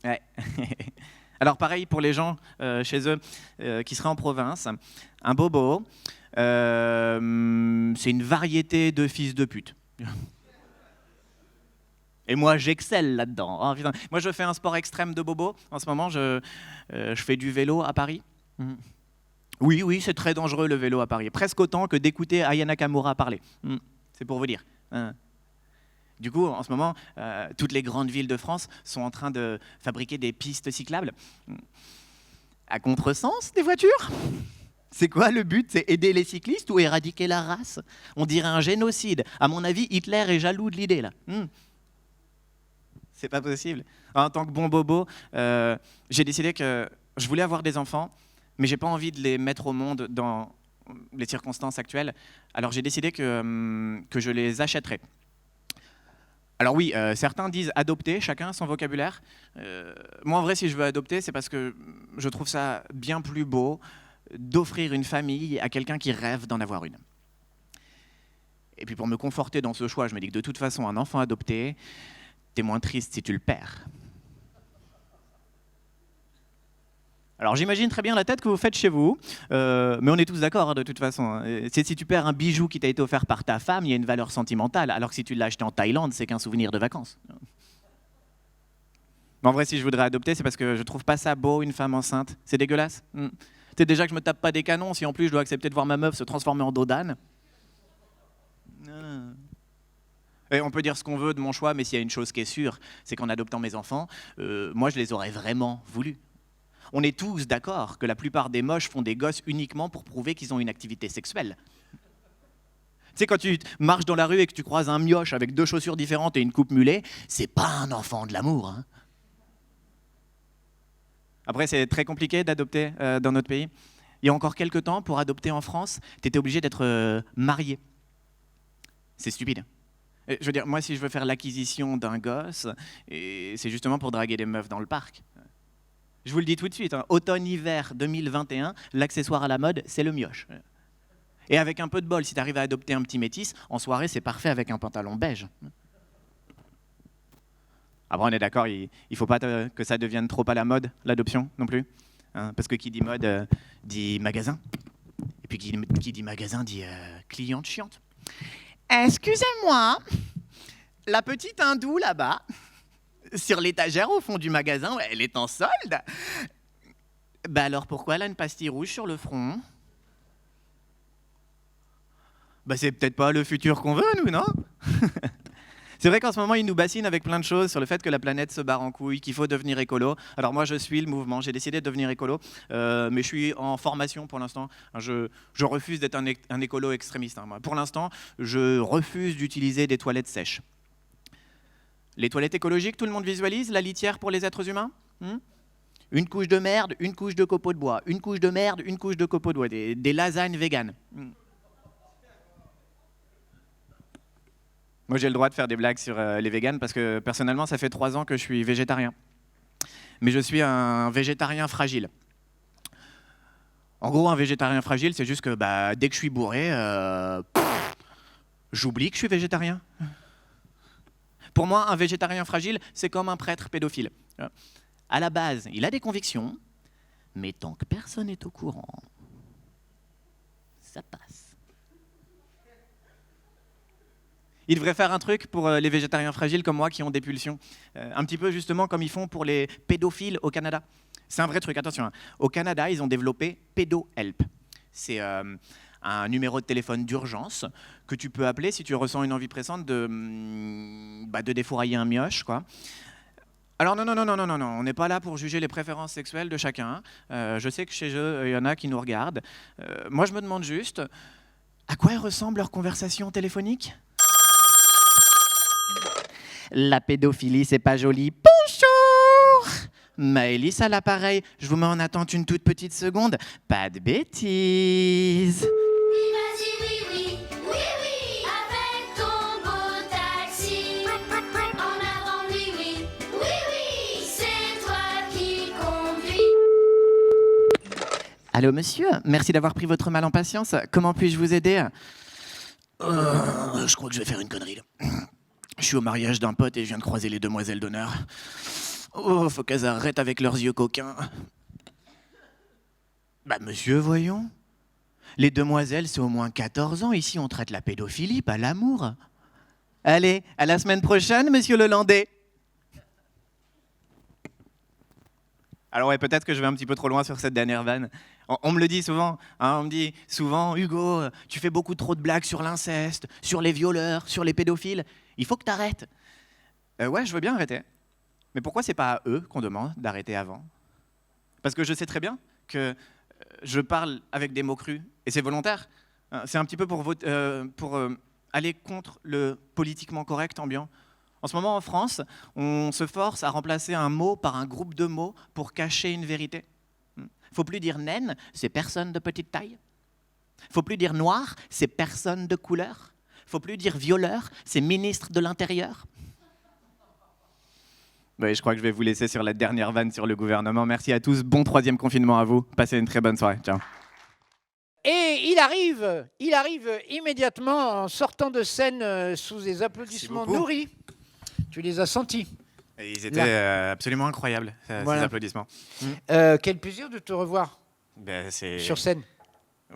Ouais. Alors pareil pour les gens chez eux qui seraient en province. Un bobo, c'est une variété de fils de pute. Et moi, j'excelle là-dedans. Oh, putain. Moi, je fais un sport extrême de bobo. En ce moment, je fais du vélo à Paris. Oui, c'est très dangereux le vélo à Paris. Presque autant que d'écouter Aya Nakamura parler. C'est pour vous dire. Du coup, en ce moment, toutes les grandes villes de France sont en train de fabriquer des pistes cyclables. À contresens des voitures. C'est quoi le but? C'est aider les cyclistes ou éradiquer la race? On dirait un génocide. À mon avis, Hitler est jaloux de l'idée, là. C'est pas possible. En tant que bon bobo, j'ai décidé que je voulais avoir des enfants, mais j'ai pas envie de les mettre au monde dans les circonstances actuelles. Alors j'ai décidé que je les achèterais. Alors oui, certains disent adopter, chacun son vocabulaire. Moi en vrai, si je veux adopter, c'est parce que je trouve ça bien plus beau d'offrir une famille à quelqu'un qui rêve d'en avoir une. Et puis pour me conforter dans ce choix, je me dis que de toute façon, un enfant adopté, t'es moins triste si tu le perds. Alors j'imagine très bien la tête que vous faites chez vous, mais on est tous d'accord de toute façon. C'est si tu perds un bijou qui t'a été offert par ta femme, il y a une valeur sentimentale, alors que si tu l'as acheté en Thaïlande, c'est qu'un souvenir de vacances. Mais en vrai, si je voudrais adopter, c'est parce que je trouve pas ça beau, une femme enceinte. C'est dégueulasse. C'est déjà que je me tape pas des canons, si en plus je dois accepter de voir ma meuf se transformer en dos d'âne. Et on peut dire ce qu'on veut de mon choix, mais s'il y a une chose qui est sûre, c'est qu'en adoptant mes enfants, moi je les aurais vraiment voulu. On est tous d'accord que la plupart des moches font des gosses uniquement pour prouver qu'ils ont une activité sexuelle. Tu sais, quand tu marches dans la rue et que tu croises un mioche avec 2 chaussures différentes et une coupe mulet, c'est pas un enfant de l'amour. Hein. Après, c'est très compliqué d'adopter dans notre pays. Il y a encore quelques temps, pour adopter en France, tu étais obligé d'être marié. C'est stupide. Je veux dire, moi, si je veux faire l'acquisition d'un gosse, c'est justement pour draguer des meufs dans le parc. Je vous le dis tout de suite, hein, automne-hiver 2021, l'accessoire à la mode, c'est le mioche. Et avec un peu de bol, si tu arrives à adopter un petit métis, en soirée, c'est parfait avec un pantalon beige. Après, on est d'accord, il ne faut pas que ça devienne trop à la mode, l'adoption, non plus. Hein, parce que qui dit mode, dit magasin. Et puis qui dit magasin, dit cliente chiante. Excusez-moi, la petite hindoue là-bas, sur l'étagère au fond du magasin, elle est en solde. Bah alors pourquoi elle a une pastille rouge sur le front? Bah c'est peut-être pas le futur qu'on veut, nous, non? C'est vrai qu'en ce moment, ils nous bassinent avec plein de choses sur le fait que la planète se barre en couille, qu'il faut devenir écolo. Alors moi, je suis le mouvement, j'ai décidé de devenir écolo, mais je suis en formation pour l'instant. Je refuse d'être un écolo extrémiste. Hein. Pour l'instant, je refuse d'utiliser des toilettes sèches. Les toilettes écologiques, tout le monde visualise la litière pour les êtres humains? Une couche de merde, une couche de copeaux de bois, une couche de merde, une couche de copeaux de bois, des lasagnes véganes. Moi, j'ai le droit de faire des blagues sur les véganes parce que personnellement, ça fait 3 ans que je suis végétarien. Mais je suis un végétarien fragile. En gros, un végétarien fragile, c'est juste que dès que je suis bourré, j'oublie que je suis végétarien. Pour moi, un végétarien fragile, c'est comme un prêtre pédophile. À la base, il a des convictions, mais tant que personne n'est au courant, ça passe. Il devrait faire un truc pour les végétariens fragiles comme moi qui ont des pulsions. Un petit peu justement comme ils font pour les pédophiles au Canada. C'est un vrai truc, attention. Hein. Au Canada, ils ont développé PédoHelp. C'est un numéro de téléphone d'urgence que tu peux appeler si tu ressens une envie pressante de défourailler un mioche, quoi. Alors non, on n'est pas là pour juger les préférences sexuelles de chacun. Je sais que chez eux, il y en a qui nous regardent. Moi, je me demande juste, à quoi ressemble leur conversation téléphonique? La pédophilie, c'est pas joli. Bonjour! Maëlys à l'appareil, je vous mets en attente une toute petite seconde. Pas de bêtises. Allô monsieur, merci d'avoir pris votre mal en patience. Comment puis-je vous aider? Je crois que je vais faire une connerie là. Je suis au mariage d'un pote et je viens de croiser les demoiselles d'honneur. Oh, faut qu'elles arrêtent avec leurs yeux coquins. Bah monsieur, voyons. Les demoiselles, c'est au moins 14 ans. Ici, on traite la pédophilie, pas l'amour. Allez, à la semaine prochaine, monsieur Lelandais. Alors ouais, peut-être que je vais un petit peu trop loin sur cette dernière vanne. On me le dit souvent, hein, on me dit souvent, Hugo, tu fais beaucoup trop de blagues sur l'inceste, sur les violeurs, sur les pédophiles. Il faut que t'arrêtes. Ouais, je veux bien arrêter. Mais pourquoi c'est pas à eux qu'on demande d'arrêter avant? Parce que je sais très bien que je parle avec des mots crus, et c'est volontaire. C'est un petit peu pour aller contre le politiquement correct ambiant. En ce moment, en France, on se force à remplacer un mot par un groupe de mots pour cacher une vérité. Faut plus dire naine, c'est personne de petite taille. Faut plus dire noir, c'est personne de couleur. Faut plus dire violeur, c'est ministre de l'Intérieur. Oui, je crois que je vais vous laisser sur la dernière vanne sur le gouvernement. Merci à tous, bon 3e confinement à vous. Passez une très bonne soirée. Ciao. Et il arrive immédiatement en sortant de scène sous des applaudissements beaucoup. nourris. Tu les as sentis. Et ils étaient absolument incroyables, Voilà. ces applaudissements. Quel plaisir de te revoir Ben, sur scène.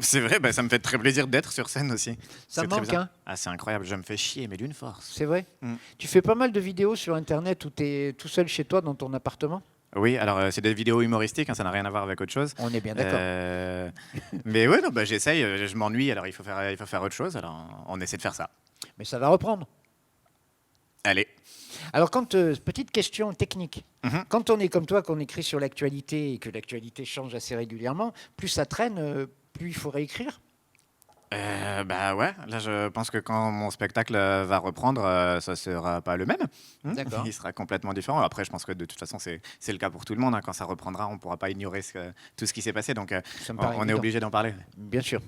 C'est vrai, ben, ça me fait très plaisir d'être sur scène aussi. Ça C'est très manque, bizarre. hein. Ah, c'est incroyable, je me fais chier, mais d'une force. C'est vrai. Mm. Tu fais pas mal de vidéos sur Internet où tu es tout seul chez toi dans ton appartement. Oui, alors c'est des vidéos humoristiques, hein, ça n'a rien à voir avec autre chose. On est bien d'accord. Mais ouais, non, bah, j'essaye, je m'ennuie, alors il faut faire autre chose, alors on essaie de faire ça. Mais ça va reprendre. Allez. Alors, petite question technique. Mhm. Quand on est comme toi, qu'on écrit sur l'actualité et que l'actualité change assez régulièrement, plus ça traîne, plus il faut réécrire. Bah ouais, là je pense que quand mon spectacle va reprendre, ça sera pas le même. D'accord. Il sera complètement différent. Après, je pense que de toute façon, c'est le cas pour tout le monde. Hein. Quand ça reprendra, on pourra pas ignorer tout ce qui s'est passé. Donc, Ça me on paraît est évident. obligé d'en parler. Bien sûr.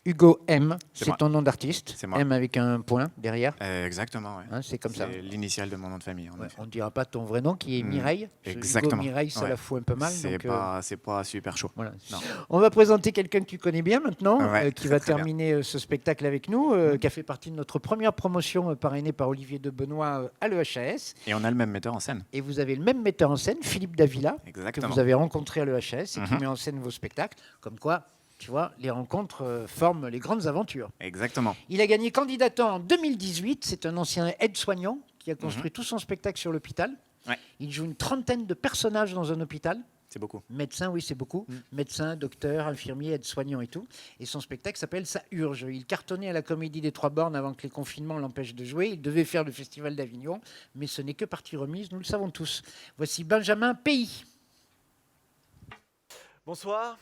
Hugo M, C'est c'est moi. ton nom d'artiste. C'est moi. M avec un point derrière. Exactement, ouais. Hein, c'est comme ça. C'est l'initiale de mon nom de famille. En Ouais, effet. on ne dira pas ton vrai nom qui est Mm. Mireille. Parce que Exactement. Hugo Mireille, ça Ouais. la fout un peu mal. C'est donc, pas super chaud. voilà. Non. On va présenter quelqu'un que tu connais bien maintenant, Ouais, qui très, va très bien. terminer ce spectacle avec nous, qui a fait partie de notre première promotion parrainée par Olivier de Benoît à l'EHAS. Et on a le même metteur en scène. Et vous avez le même metteur en scène, Philippe Davila, que Exactement. vous avez rencontré à l'EHAS et qui Mhm. met en scène vos spectacles. Comme quoi, tu vois, les rencontres forment les grandes aventures. Exactement. Il a gagné candidatant en 2018. C'est un ancien aide-soignant qui a construit tout son spectacle sur l'hôpital. Ouais. Il joue une trentaine de personnages dans un hôpital. C'est beaucoup. Médecin, oui, c'est beaucoup. Médecin, docteur, infirmier, aide-soignant et tout. Et son spectacle s'appelle Ça urge. Il cartonnait à la Comédie des Trois Bornes avant que les confinements l'empêchent de jouer. Il devait faire le Festival d'Avignon, mais ce n'est que partie remise, nous le savons tous. Voici Benjamin Pays. Bonsoir,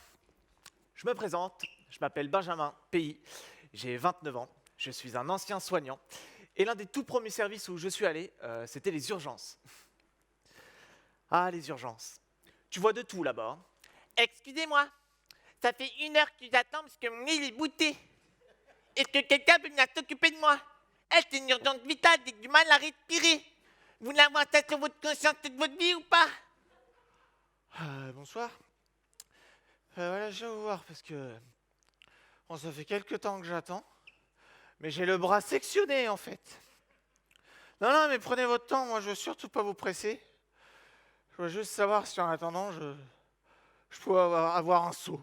je me présente, je m'appelle Benjamin Pays, j'ai 29 ans, je suis un ancien soignant et l'un des tout premiers services où je suis allé, c'était les urgences. Ah, les urgences. Tu vois de tout là-bas. Hein. Excusez-moi, ça fait 1 heure que j'attends parce que mon nez il est bouté. Est-ce que quelqu'un peut venir s'occuper de moi? C'est une urgence vitale, j'ai du mal à respirer. Vous n'avez ça sur votre conscience toute votre vie ou pas? Bonsoir. Voilà, je viens vous voir parce que bon, ça fait quelques temps que j'attends, mais j'ai le bras sectionné en fait. Non, non, mais prenez votre temps, moi je veux surtout pas vous presser. Je veux juste savoir si en attendant je peux avoir un seau.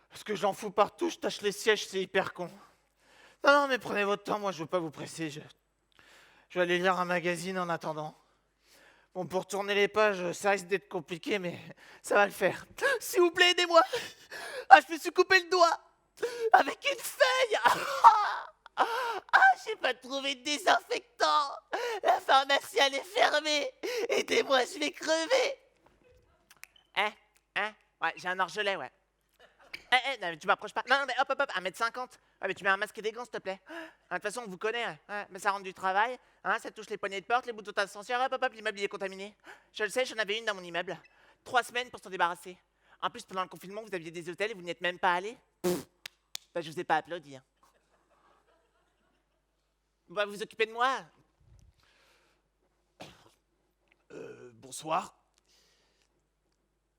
Parce que j'en fous partout, je tâche les sièges, c'est hyper con. Non, non, mais prenez votre temps, moi je veux pas vous presser. Je vais aller lire un magazine en attendant. Bon, pour tourner les pages, ça risque d'être compliqué, mais ça va le faire. S'il vous plaît, aidez-moi. Ah, je me suis coupé le doigt. Avec une feuille. J'ai pas trouvé de désinfectant. La pharmacie, elle est fermée. Aidez-moi, je vais crever. Ouais, j'ai un orgelet, ouais. Non, mais tu m'approches pas. Non, mais hop, 1m50. Ouais, mais tu mets un masque et des gants, s'il te plaît. De toute façon, on vous connaît. Ouais, mais ça rentre du travail. Hein, ça touche les poignées de porte, les boutons d'ascenseur. Hop, l'immeuble, il est contaminé. Je le sais, j'en avais une dans mon immeuble. 3 semaines pour s'en débarrasser. En plus, pendant le confinement, vous aviez des hôtels et vous n'y êtes même pas allés. Bah, je vous ai pas applaudi. Hein. Bah, vous vous occupez de moi. Bonsoir.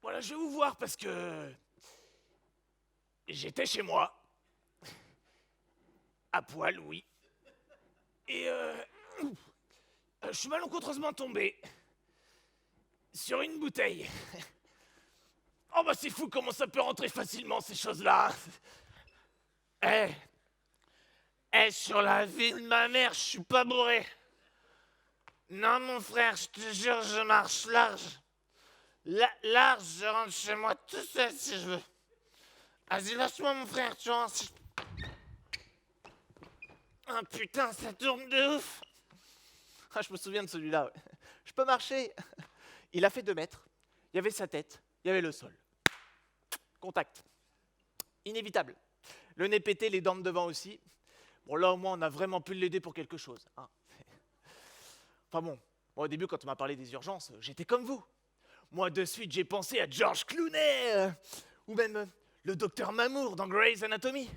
Voilà, je vais vous voir parce que j'étais chez moi. À poil, oui. Et je suis malencontreusement tombé sur une bouteille. Oh bah c'est fou comment ça peut rentrer facilement ces choses-là. Sur la vie de ma mère, je suis pas bourré. Non mon frère, je te jure, je marche large. Large, je rentre chez moi tout seul si je veux. Vas-y, lâche-moi mon frère, tu vois. Ah putain, ça tourne de ouf. Ah, je me souviens de celui-là. Ouais. Je peux marcher. Il a fait 2 mètres. Il y avait sa tête. Il y avait le sol. Contact. Inévitable. Le nez pété, les dents de devant aussi. Bon, là, au moins, on a vraiment pu l'aider pour quelque chose. Hein. Enfin bon, moi, au début, quand on m'a parlé des urgences, j'étais comme vous. Moi, de suite, j'ai pensé à George Clooney. Ou même le docteur Mamour dans Grey's Anatomy.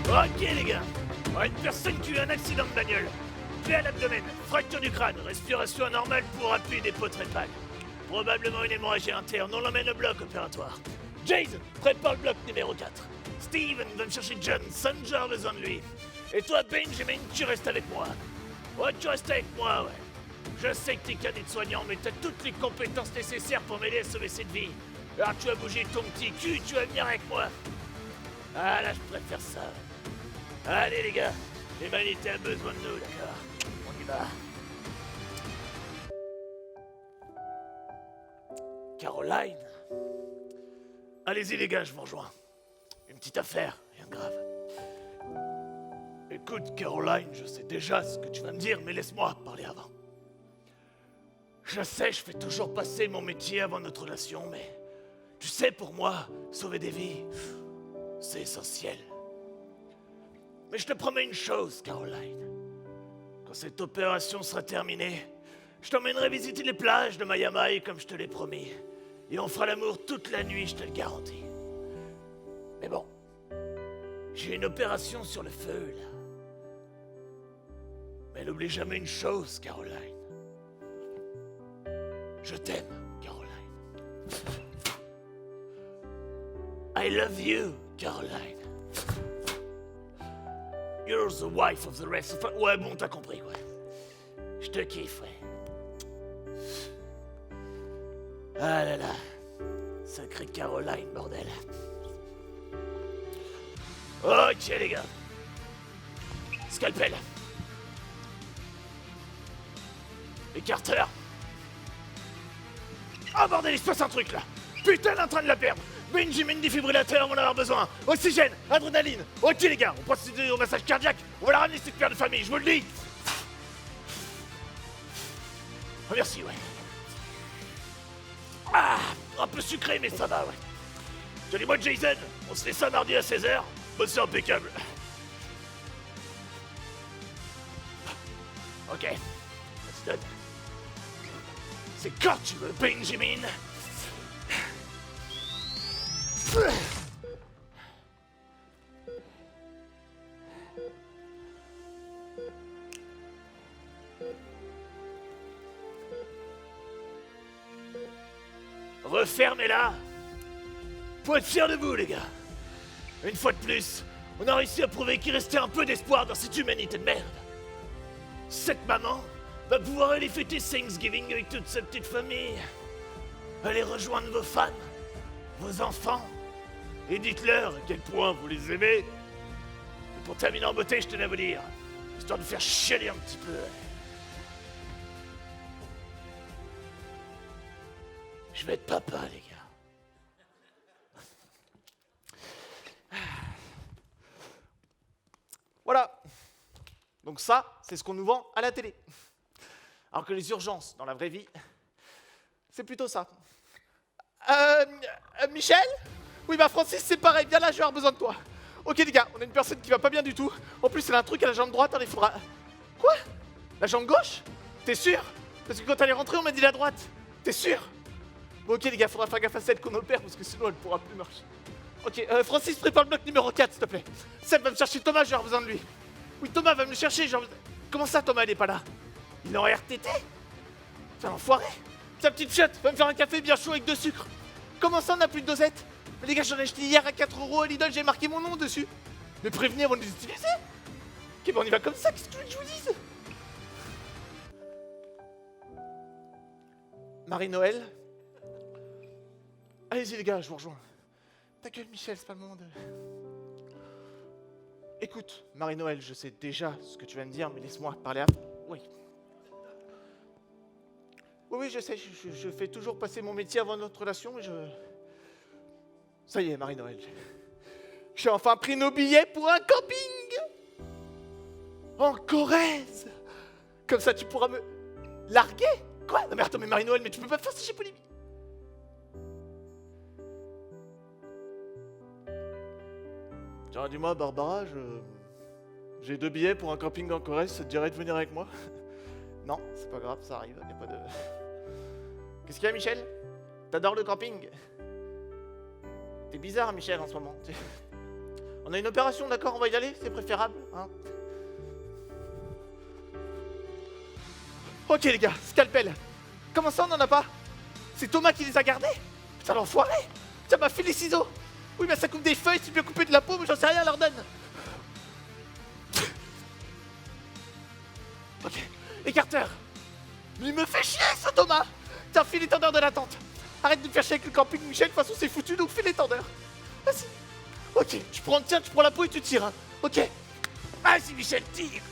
Ok les gars, une personne qui a eu un accident de bagnole, plaie à l'abdomen, fracture du crâne, respiration anormale pour appui des peaux trépales. Probablement une hémorragie interne, on l'emmène au bloc opératoire. Jason, prépare le bloc numéro 4. Steven va me chercher John, Sanjar a besoin de lui. Et toi Benjamin, tu restes avec moi. Ouais, tu restes avec moi, ouais. Je sais que t'es cadet de soignant, mais t'as toutes les compétences nécessaires pour m'aider à sauver cette vie. Alors tu vas bouger ton petit cul, tu vas venir avec moi. Ah là, je préfère ça. Allez les gars, l'humanité a besoin de nous, d'accord? On y va. Caroline. Allez-y les gars, je vous rejoins. Une petite affaire, rien de grave. Écoute Caroline, je sais déjà ce que tu vas me dire, mais laisse-moi parler avant. Je sais, je fais toujours passer mon métier avant notre relation, mais tu sais, pour moi, sauver des vies, c'est essentiel. Mais je te promets une chose, Caroline. Quand cette opération sera terminée, je t'emmènerai visiter les plages de Miami comme je te l'ai promis. Et on fera l'amour toute la nuit, je te le garantis. Mais bon, j'ai une opération sur le feu, là. Mais n'oublie jamais une chose, Caroline. Je t'aime, Caroline. I love you, Caroline. You're the wife of the rest of us. Ouais, bon, t'as compris, quoi. Je te kiffe, ouais. Ah là là. Sacrée Caroline, bordel. Ok, les gars. Scalpel. Écarteur. Ah, bordel, il se passe un truc, là. Putain, elle est en train de la perdre. Benjamin, défibrillateur, on va en avoir besoin. Oxygène, adrénaline. Ok les gars, on procède au massage cardiaque. On va la ramener cette père de famille, je vous le dis. Oh, merci, ouais. Ah, un peu sucré, mais ça va, ouais. Tenez-moi Jason, on se fait ça mardi à 16h. Bon, c'est impeccable. Ok, let's done. C'est quand tu veux, Benjamin. Refermez-la. Faut être fiers de vous, les gars. Une fois de plus, on a réussi à prouver qu'il restait un peu d'espoir dans cette humanité de merde. Cette maman va pouvoir aller fêter Thanksgiving avec toute sa petite famille. Allez rejoindre vos fans, vos enfants, et dites-leur à quel point vous les aimez. Et pour terminer en beauté, je tenais à vous dire, histoire de faire chialer un petit peu. Je vais être papa, les gars. Voilà. Donc ça, c'est ce qu'on nous vend à la télé. Alors que les urgences, dans la vraie vie, c'est plutôt ça. Michel ? Oui, bah Francis, c'est pareil. Viens là, je vais avoir besoin de toi. Ok, les gars, on a une personne qui va pas bien du tout. En plus, elle a un truc à la jambe droite, il faudra... Quoi ? La jambe gauche ? T'es sûr ? Parce que quand elle est rentrée, on m'a dit la droite. T'es sûr ? Bon, ok, les gars, faudra faire gaffe à celle qu'on opère, parce que sinon, elle pourra plus marcher. Ok, Francis, prépare le bloc numéro 4, s'il te plaît. Seb va me chercher Thomas, je vais avoir besoin de lui. Oui, Thomas va me le chercher, genre... Comment ça, Thomas, il est pas là? Il est en RTT? C'est un enfoiré. Sa petite chiotte va me faire un café bien chaud avec 2 sucres. Comment ça, on n'a plus de dosette? Mais les gars, j'en ai acheté hier à 4 € à Lidl, j'ai marqué mon nom dessus. Mais prévenez avant de les utiliser. Ok, ben on y va comme ça, qu'est-ce que tu veux que je vous dise? Marie-Noël. Allez-y les gars, je vous rejoins. Ta gueule Michel, c'est pas le moment de... Écoute, Marie-Noël, je sais déjà ce que tu vas me dire, mais laisse-moi parler à... Oui. Oui, je sais, je fais toujours passer mon métier avant notre relation et je... Ça y est, Marie-Noël. J'ai enfin pris nos billets pour un camping en Corrèze. Comme ça, tu pourras me larguer. Quoi? Non mais attends, mais Marie-Noël, mais tu peux pas faire ça chez Polémie. Tiens, dis-moi, Barbara, j'ai 2 billets pour un camping en Corrèze, ça te dirait de venir avec moi? Non, c'est pas grave, ça arrive, y a pas de... Qu'est-ce qu'il y a, Michel? T'adores le camping? T'es bizarre, Michel, en ce moment. On a une opération, d'accord? On va y aller? C'est préférable, hein? Ok, les gars, scalpel. Comment ça, on en a pas? C'est Thomas qui les a gardés? Putain, l'enfoiré! Ça m'a fait les ciseaux! Oui, mais ça coupe des feuilles, tu peux couper de la peau, mais j'en sais rien, leur donne! Ok, écarteur! Mais il me fait chier, ce Thomas! Tiens, file l'étendeur de la tente! Arrête de me faire chier avec le camping, Michel, de toute façon c'est foutu, donc file l'étendeur! Vas-y! Ok, tu prends la peau et tu tires, hein. Ok? Vas-y, Michel, tire!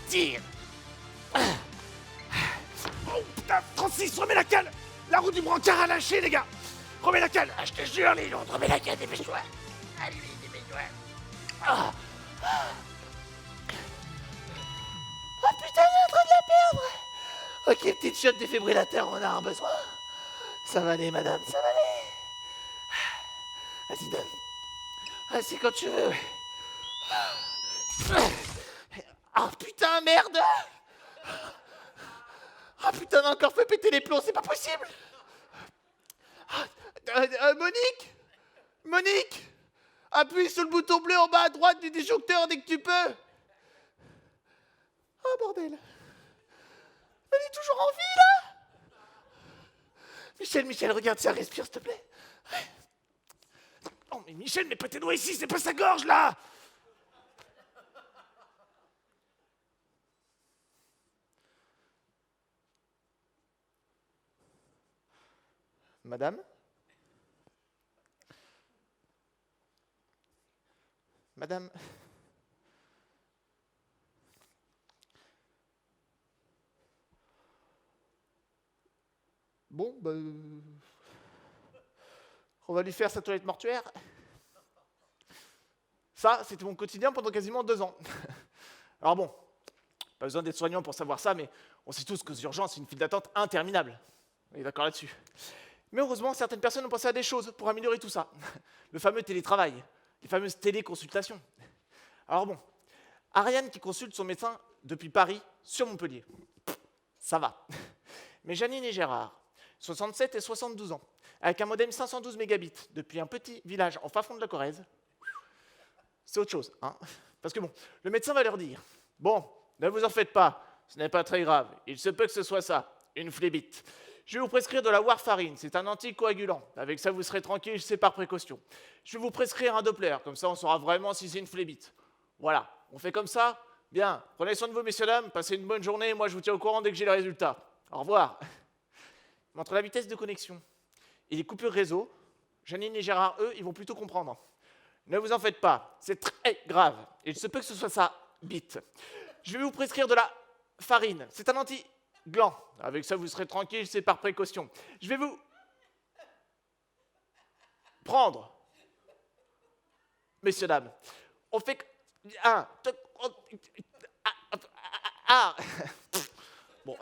Tire! Oh putain, 36, remets la cale! La roue du brancard a lâché, les gars! Remets la cale! Ah, je te jure, les Londres, remets la cale, dépêche-toi! Allez, dépêche-toi! Ah putain, on est en train de la perdre! Ok, petite chiotte défibrillateur, on a un besoin. Ça va aller, madame, ça va aller. Vas-y, donne. Vas-y, quand tu veux. Ah putain, merde! Ah putain, on a encore fait péter les plombs, c'est pas possible! Monique! Monique! Appuie sur le bouton bleu en bas à droite du disjoncteur dès que tu peux! Oh bordel! Elle est toujours en vie là! Michel, regarde ça, respire s'il te plaît. Oh mais Michel, mais pas tes doigts ici, c'est pas sa gorge là! Madame? Madame? Bon, bah... on va lui faire sa toilette mortuaire. Ça, c'était mon quotidien pendant quasiment 2 ans. Alors bon, pas besoin d'être soignant pour savoir ça, mais on sait tous qu'aux urgences, c'est une file d'attente interminable. On est d'accord là-dessus. Mais heureusement, certaines personnes ont pensé à des choses pour améliorer tout ça. Le fameux télétravail, les fameuses téléconsultations. Alors bon, Ariane qui consulte son médecin depuis Paris sur Montpellier. Ça va. Mais Janine et Gérard, 67 et 72 ans, avec un modem 512 mégabits depuis un petit village en fin fond de la Corrèze, c'est autre chose, hein. Parce que bon, le médecin va leur dire, bon, ne vous en faites pas, ce n'est pas très grave, il se peut que ce soit ça, une phlébite. Je vais vous prescrire de la warfarine, c'est un anticoagulant, avec ça vous serez tranquille, c'est par précaution. Je vais vous prescrire un Doppler, comme ça on saura vraiment si c'est une phlébite. Voilà, on fait comme ça? Bien, prenez soin de vous messieurs dames, passez une bonne journée, moi je vous tiens au courant dès que j'ai le résultat. Au revoir. Mais entre la vitesse de connexion et les coupures réseau, Janine et Gérard, eux, ils vont plutôt comprendre. Ne vous en faites pas, c'est très grave. Il se peut que ce soit ça, bite. Je vais vous prescrire de la farine. C'est un anti-gland. Avec ça, vous serez tranquille, c'est par précaution. Je vais vous prendre. Messieurs, dames, on fait... Bon...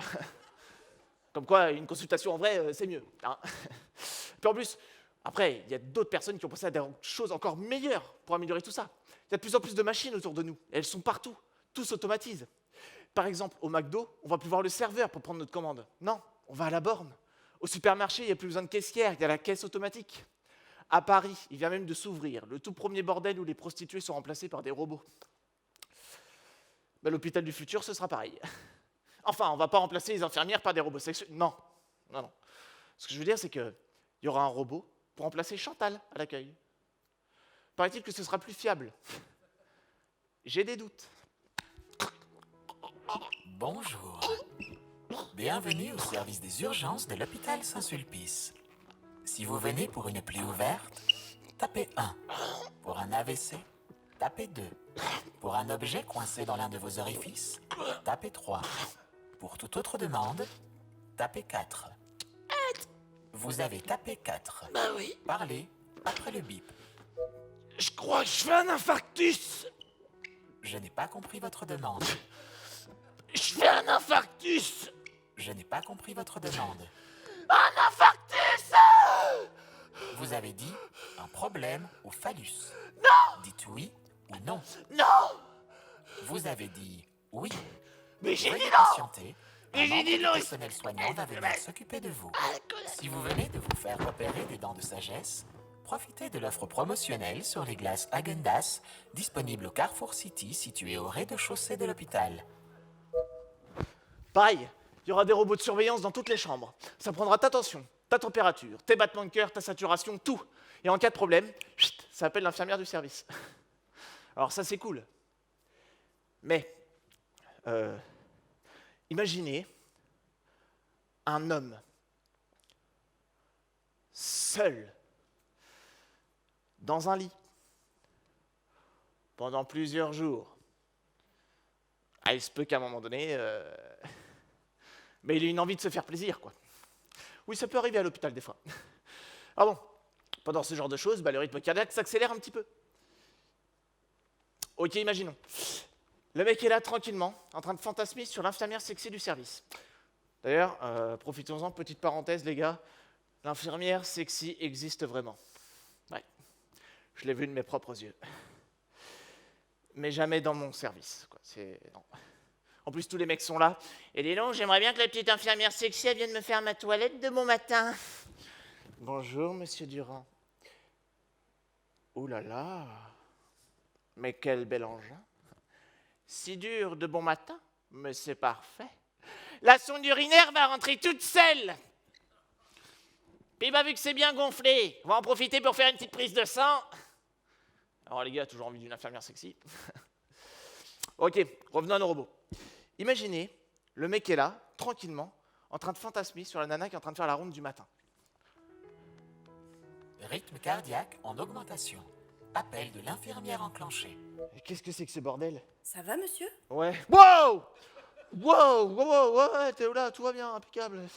Comme quoi, une consultation en vrai, c'est mieux. Hein. Puis en plus, après, il y a d'autres personnes qui ont pensé à des choses encore meilleures pour améliorer tout ça. Il y a de plus en plus de machines autour de nous. Et elles sont partout. Tout s'automatise. Par exemple, au McDo, on va plus voir le serveur pour prendre notre commande. Non, on va à la borne. Au supermarché, il n'y a plus besoin de caissière, il y a la caisse automatique. À Paris, il vient même de s'ouvrir le tout premier bordel où les prostituées sont remplacées par des robots. bah, l'hôpital du futur, ce sera pareil. Enfin, on va pas remplacer les infirmières par des robots sexuels. Non, non, non. Ce que je veux dire, c'est qu'il y aura un robot pour remplacer Chantal à l'accueil. Paraît-il que ce sera plus fiable. J'ai des doutes. Bonjour. Bienvenue au service des urgences de l'hôpital Saint-Sulpice. Si vous venez pour une plaie ouverte, tapez 1. Pour un AVC, tapez 2. Pour un objet coincé dans l'un de vos orifices, tapez 3. Pour toute autre demande, tapez 4. Vous avez tapé 4. Bah oui. Parlez après le bip. Je crois que je fais un infarctus. Je n'ai pas compris votre demande. Je fais un infarctus. Je n'ai pas compris votre demande. Un infarctus. Vous avez dit un problème au phallus. Non. Dites oui ou non. Non. Vous avez dit oui. Mais j'ai Veuillez dit non. patienter. Mais Un j'ai membre dit du non. personnel soignant va venir s'occuper de vous. Si vous venez de vous faire opérer des dents de sagesse, profitez de l'offre promotionnelle sur les glaces Häagen-Dazs, disponible au Carrefour City, situé au rez-de-chaussée de l'hôpital. Pareil, il y aura des robots de surveillance dans toutes les chambres. Ça prendra ta tension, ta température, tes battements de cœur, ta saturation, tout. Et en cas de problème, chut, ça appelle l'infirmière du service. Alors ça, c'est cool. Mais, imaginez un homme seul dans un lit pendant plusieurs jours. Ah, il se peut qu'à un moment donné, mais il a une envie de se faire plaisir, quoi. Oui, ça peut arriver à l'hôpital des fois. Ah bon, pendant ce genre de choses, le rythme cardiaque s'accélère un petit peu. Ok, imaginons. Le mec est là tranquillement, en train de fantasmer sur l'infirmière sexy du service. D'ailleurs, profitons-en, petite parenthèse, les gars, l'infirmière sexy existe vraiment. Ouais, je l'ai vu de mes propres yeux. Mais jamais dans mon service, quoi. Non. En plus, tous les mecs sont là. Et dis donc, j'aimerais bien que la petite infirmière sexy elle vienne me faire ma toilette de bon matin. Bonjour, monsieur Durand. Ouh là là. Mais quel bel engin. Si dur de bon matin, mais c'est parfait. La sonde urinaire va rentrer toute seule. Puis vu que c'est bien gonflé, on va en profiter pour faire une petite prise de sang. Alors les gars, toujours envie d'une infirmière sexy. Ok, revenons à nos robots. Imaginez, le mec est là, tranquillement, en train de fantasmer sur la nana qui est en train de faire la ronde du matin. Rythme cardiaque en augmentation. Appel de l'infirmière enclenché. Qu'est-ce que c'est que ce bordel? Ça va, monsieur? Ouais. Wow! Wow, ouais, t'es là, tout va bien, impeccable.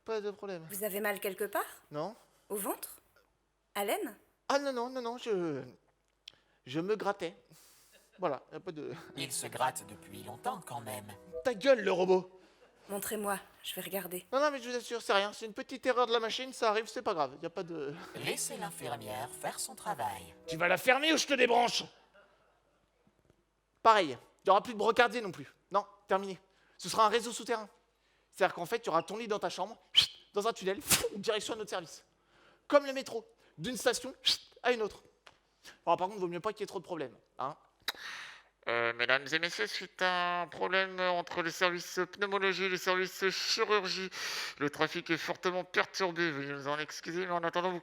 Pas de problème. Vous avez mal quelque part? Non? Au ventre? À l'aine? Ah non, je me grattais. Voilà, y a pas de... Il se gratte depuis longtemps quand même. Ta gueule, le robot! Montrez-moi, je vais regarder. Non, mais je vous assure, c'est rien. C'est une petite erreur de la machine, ça arrive, c'est pas grave. Y a pas de... Laissez l'infirmière faire son travail. Tu vas la fermer ou je te débranche? Pareil, il n'y aura plus de brocardier non plus. Non, terminé. Ce sera un réseau souterrain. C'est-à-dire qu'en fait, tu auras ton lit dans ta chambre, dans un tunnel, direction à notre service. Comme le métro, d'une station à une autre. Alors, par contre, il vaut mieux pas qu'il y ait trop de problèmes. Hein. Mesdames et messieurs, suite à un problème entre les services pneumologie et les services chirurgie, le trafic est fortement perturbé. Veuillez nous en excuser, mais en attendant,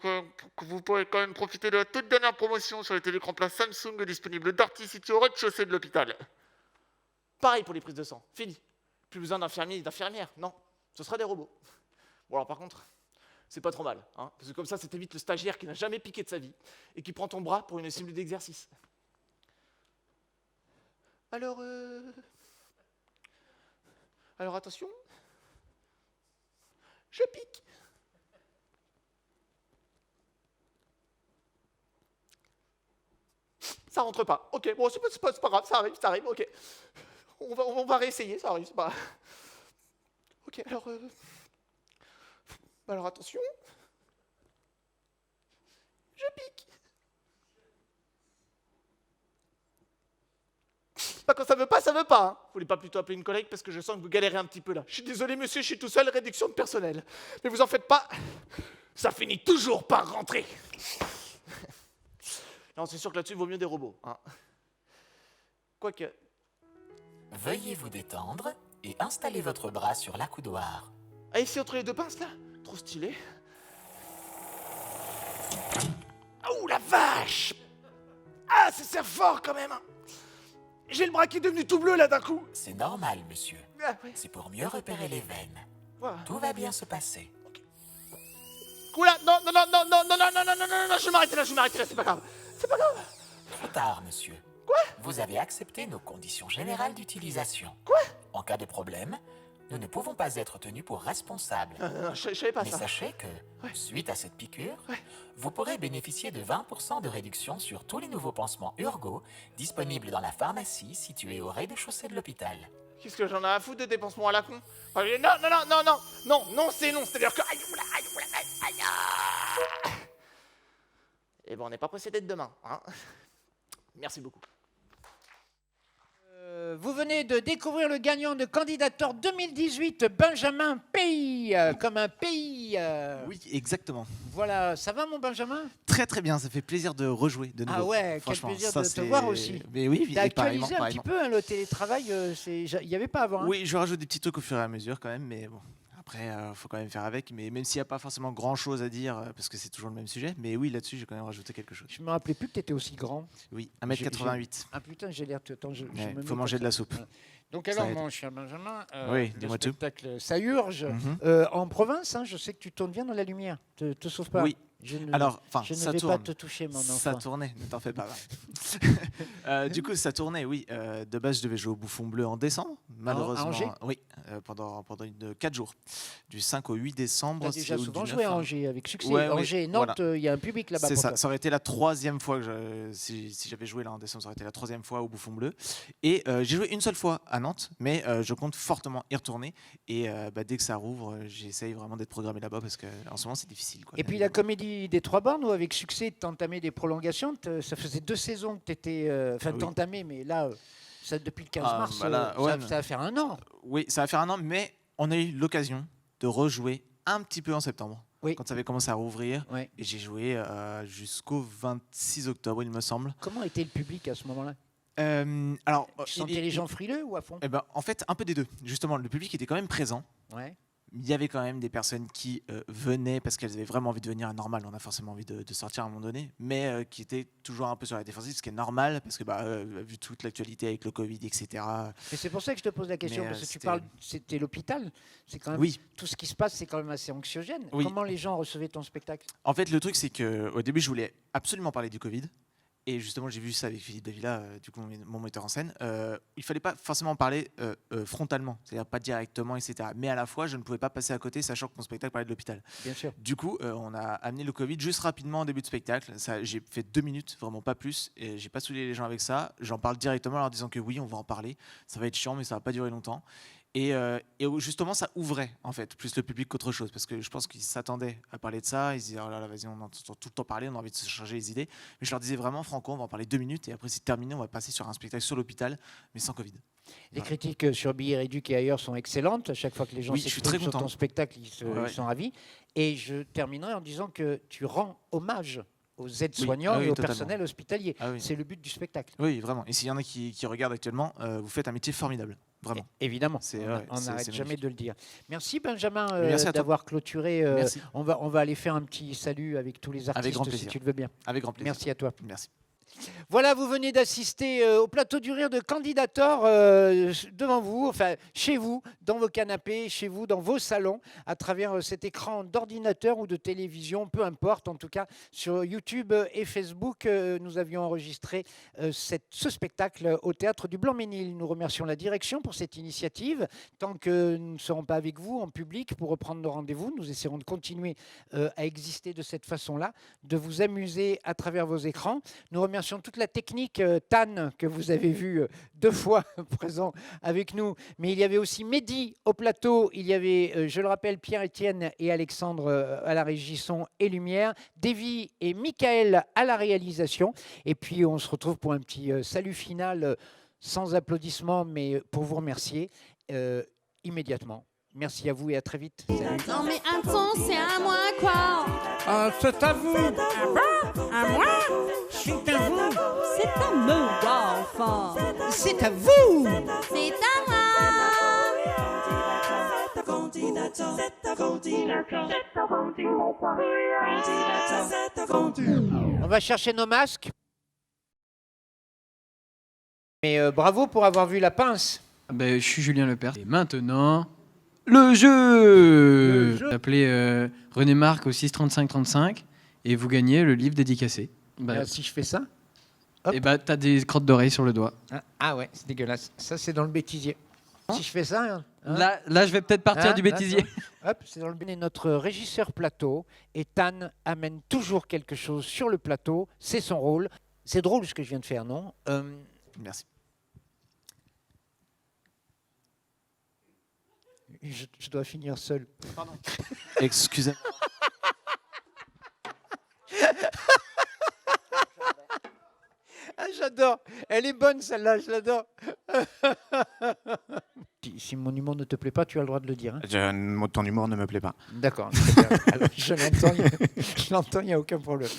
vous pourrez quand même profiter de la toute dernière promotion sur les télécrans plats Samsung disponibles Darty situé au rez-de-chaussée de l'hôpital. Pareil pour les prises de sang, fini. Plus besoin d'infirmiers et d'infirmières, non, ce sera des robots. Bon alors par contre, c'est pas trop mal, hein, parce que comme ça t'évite le stagiaire qui n'a jamais piqué de sa vie et qui prend ton bras pour une cible d'exercice. Alors attention, je pique. Ça rentre pas. Ok, bon, c'est pas grave, ça arrive, ok. On va réessayer, ça arrive, c'est pas... Ok, alors attention. Je pique. Quand ça veut pas, ça veut pas. Hein. Vous voulez pas plutôt appeler une collègue parce que je sens que vous galérez un petit peu là. Je suis désolé monsieur, je suis tout seul, réduction de personnel. Mais vous en faites pas, ça finit toujours par rentrer. Non, c'est sûr que là-dessus, il vaut mieux des robots. Hein. Quoique... Veuillez vous détendre et installer votre bras sur l'accoudoir. Ah, ici entre les deux pinces là? Trop stylé. Oh la vache! Ah, ça serre fort quand même! J'ai le bras qui est devenu tout bleu là d'un coup! C'est normal, monsieur. Ah, ouais. C'est pour mieux repérer les veines. Voilà. Tout va bien se passer. Oula, non, je vais m'arrêter là, c'est pas grave. C'est pas grave. Trop tard, monsieur. Quoi? Vous avez accepté nos conditions générales d'utilisation. Quoi? En cas de problème, nous ne pouvons pas être tenus pour responsables. Non, je savais pas Mais ça. sachez que, suite à cette piqûre, vous pourrez bénéficier de 20% de réduction sur tous les nouveaux pansements Urgo disponibles dans la pharmacie située au rez-de-chaussée de l'hôpital. Qu'est-ce que j'en ai à foutre de dépensements à la con? Non, c'est non, c'est-à-dire que... Aïe. Et bon, on n'est pas pressé d'être demain, hein. Merci beaucoup. Vous venez de découvrir le gagnant de Candidator 2018, Benjamin Pays, comme un pays. Oui, exactement. Voilà, ça va mon Benjamin? Très très bien, ça fait plaisir de rejouer de nouveau. Ah ouais, quel Franchement, plaisir ça, de te c'est- voir aussi. Mais oui, T'as et pareillement, actualisé un petit peu hein, le télétravail, il n'y avait pas avant. Hein. Oui, je rajoute des petits trucs au fur et à mesure quand même, mais bon. Après, faut quand même faire avec. Mais même s'il n'y a pas forcément grand-chose à dire, parce que c'est toujours le même sujet, mais oui, là-dessus, j'ai quand même rajouté quelque chose. Je me rappelais plus que tu étais aussi grand. Oui, 1m88. Ah putain, j'ai l'air... Attends, Ouais, me faut mets manger comme de la ça. soupe. Voilà. Donc Ça alors, aide. mon cher Benjamin, Oui, le dis-moi tout. spectacle, ça urge. En province, hein, je sais que tu tournes bien dans la lumière. Te sauve pas. Oui. Je ne, Alors, enfin, je ne ça vais tourne. pas te toucher, mon enfant. Ça tournait, ne t'en fais pas. Du coup, ça tournait, oui. De base, je devais jouer au Bouffon Bleu en décembre. Malheureusement, Angers oui, pendant 4 jours. Du 5 au 8 décembre. Tu as déjà ou souvent du joué 9, à hein. Angers avec succès. Ouais, oui, Angers et Nantes, voilà. il y a un public là-bas. C'est pour ça. toi. Ça aurait été la 3e fois que si j'avais joué là en décembre, ça aurait été la 3e fois au Bouffon Bleu. Et j'ai joué une seule fois à Nantes, mais je compte fortement y retourner. Et dès que ça rouvre, j'essaye vraiment d'être programmé là-bas parce qu'en ce moment c'est difficile. Quoi, Et puis la comédie des Trois Bornes, où avec succès, tu entamé des prolongations. Ça faisait 2 saisons que tu étais. Enfin, Oui. t'entamais, mais là, ça, depuis le 15 Ah, mars, bah là, ouais, ça va faire 1 an. Oui, ça va faire 1 an, mais on a eu l'occasion de rejouer un petit peu en septembre. Oui. Quand ça avait commencé à rouvrir. Ouais. Et j'ai joué jusqu'au 26 octobre, il me semble. Comment était le public à ce moment-là? Alors, Tu sentais les gens frileux ou à fond? en fait, un peu des deux. Justement, le public était quand même présent. Ouais. Il y avait quand même des personnes qui venaient parce qu'elles avaient vraiment envie de venir. Normal, on a forcément envie de sortir à un moment donné, mais qui étaient toujours un peu sur la défensive, ce qui est normal parce que vu toute l'actualité avec le Covid, etc. Mais c'est pour ça que je te pose la question, Mais, parce que tu c'était- parles, c'était l'hôpital, c'est quand même Oui. tout ce qui se passe, c'est quand même assez anxiogène. Oui. Comment les gens recevaient ton spectacle? En fait, le truc, c'est qu'au début, je voulais absolument parler du Covid. Et justement, j'ai vu ça avec Philippe Davila, du coup, mon metteur en scène. Il fallait pas forcément en parler frontalement, c'est-à-dire pas directement, etc. Mais à la fois, je ne pouvais pas passer à côté, sachant que mon spectacle parlait de l'hôpital. Bien sûr. Du coup, on a amené le Covid juste rapidement en début de spectacle. J'ai fait 2 minutes, vraiment pas plus. Et j'ai pas saoulé les gens avec ça. J'en parle directement en leur disant que oui, on va en parler. Ça va être chiant, mais ça va pas durer longtemps. Et justement, ça ouvrait en fait plus le public qu'autre chose, parce que je pense qu'ils s'attendaient à parler de ça. Ils se disaient oh là là, vas-y, on entend tout le temps parler, on a envie de se changer les idées. Mais je leur disais vraiment, Franco, on va en parler 2 minutes et après c'est terminé, on va passer sur un spectacle sur l'hôpital, mais sans Covid. Les critiques sur Billets Réduc et ailleurs sont excellentes. À chaque fois que les gens Oui, je suis s'expriment très sur ton content. spectacle, ils Ouais. sont ravis. Et je terminerai en disant que tu rends hommage aux aides-soignants Oui. Ah oui, et au totalement. personnel hospitalier. Ah oui. C'est le but du spectacle. Oui, vraiment. Et s'il y en a qui regardent actuellement, vous faites un métier formidable, vraiment. Évidemment, C'est- on ouais, n'arrête c'est jamais magnifique. de le dire. Merci Benjamin Merci à toi. d'avoir clôturé. Merci. On va aller faire un petit salut avec tous les artistes Avec grand si plaisir. tu le veux bien. Avec grand plaisir. Merci à toi. Merci. Voilà, vous venez d'assister au plateau du rire de Candidator devant vous, enfin chez vous, dans vos canapés, chez vous, dans vos salons, à travers cet écran d'ordinateur ou de télévision, peu importe. En tout cas, sur YouTube et Facebook, nous avions enregistré ce spectacle au Théâtre du Blanc-Ménil. Nous remercions la direction pour cette initiative. Tant que nous ne serons pas avec vous en public pour reprendre nos rendez-vous, nous essaierons de continuer à exister de cette façon-là, de vous amuser à travers vos écrans. Nous remercions toute la technique Tan que vous avez vu 2 fois présent avec nous, mais il y avait aussi Mehdi au plateau, il y avait, je le rappelle, Pierre-Étienne et Alexandre à la régie son et lumière, Davy et Michael à la réalisation, et puis on se retrouve pour un petit salut final sans applaudissements, mais pour vous remercier immédiatement. Merci à vous et à très vite. Salut. Non mais attends, c'est à moi quoi. C'est à vous. À moi. C'est à vous. C'est à me, enfant. C'est à vous. C'est à moi. On va chercher nos masques. Mais bravo pour avoir vu la pince. Ben, je suis Julien Lepers. Et maintenant, le jeu. Appelez René Marc au 6 35 35 et vous gagnez le livre dédicacé. Bah, Si je fais ça. Et bah t'as des crottes d'oreilles sur le doigt. Ah ouais, c'est dégueulasse. Ça, c'est dans le bêtisier. Si je fais ça... hein, Là, je vais peut-être partir du bêtisier. Hop, c'est dans le et notre régisseur plateau. Et Tan amène toujours quelque chose sur le plateau. C'est son rôle. C'est drôle ce que je viens de faire, non Merci. Je dois finir seul. Pardon. Excusez-moi. Ah, j'adore. Elle est bonne celle-là, je l'adore. Si mon humour ne te plaît pas, tu as le droit de le dire. Hein. Ton humour ne me plaît pas. D'accord. Très bien. Alors, je l'entends, il n'y a aucun problème.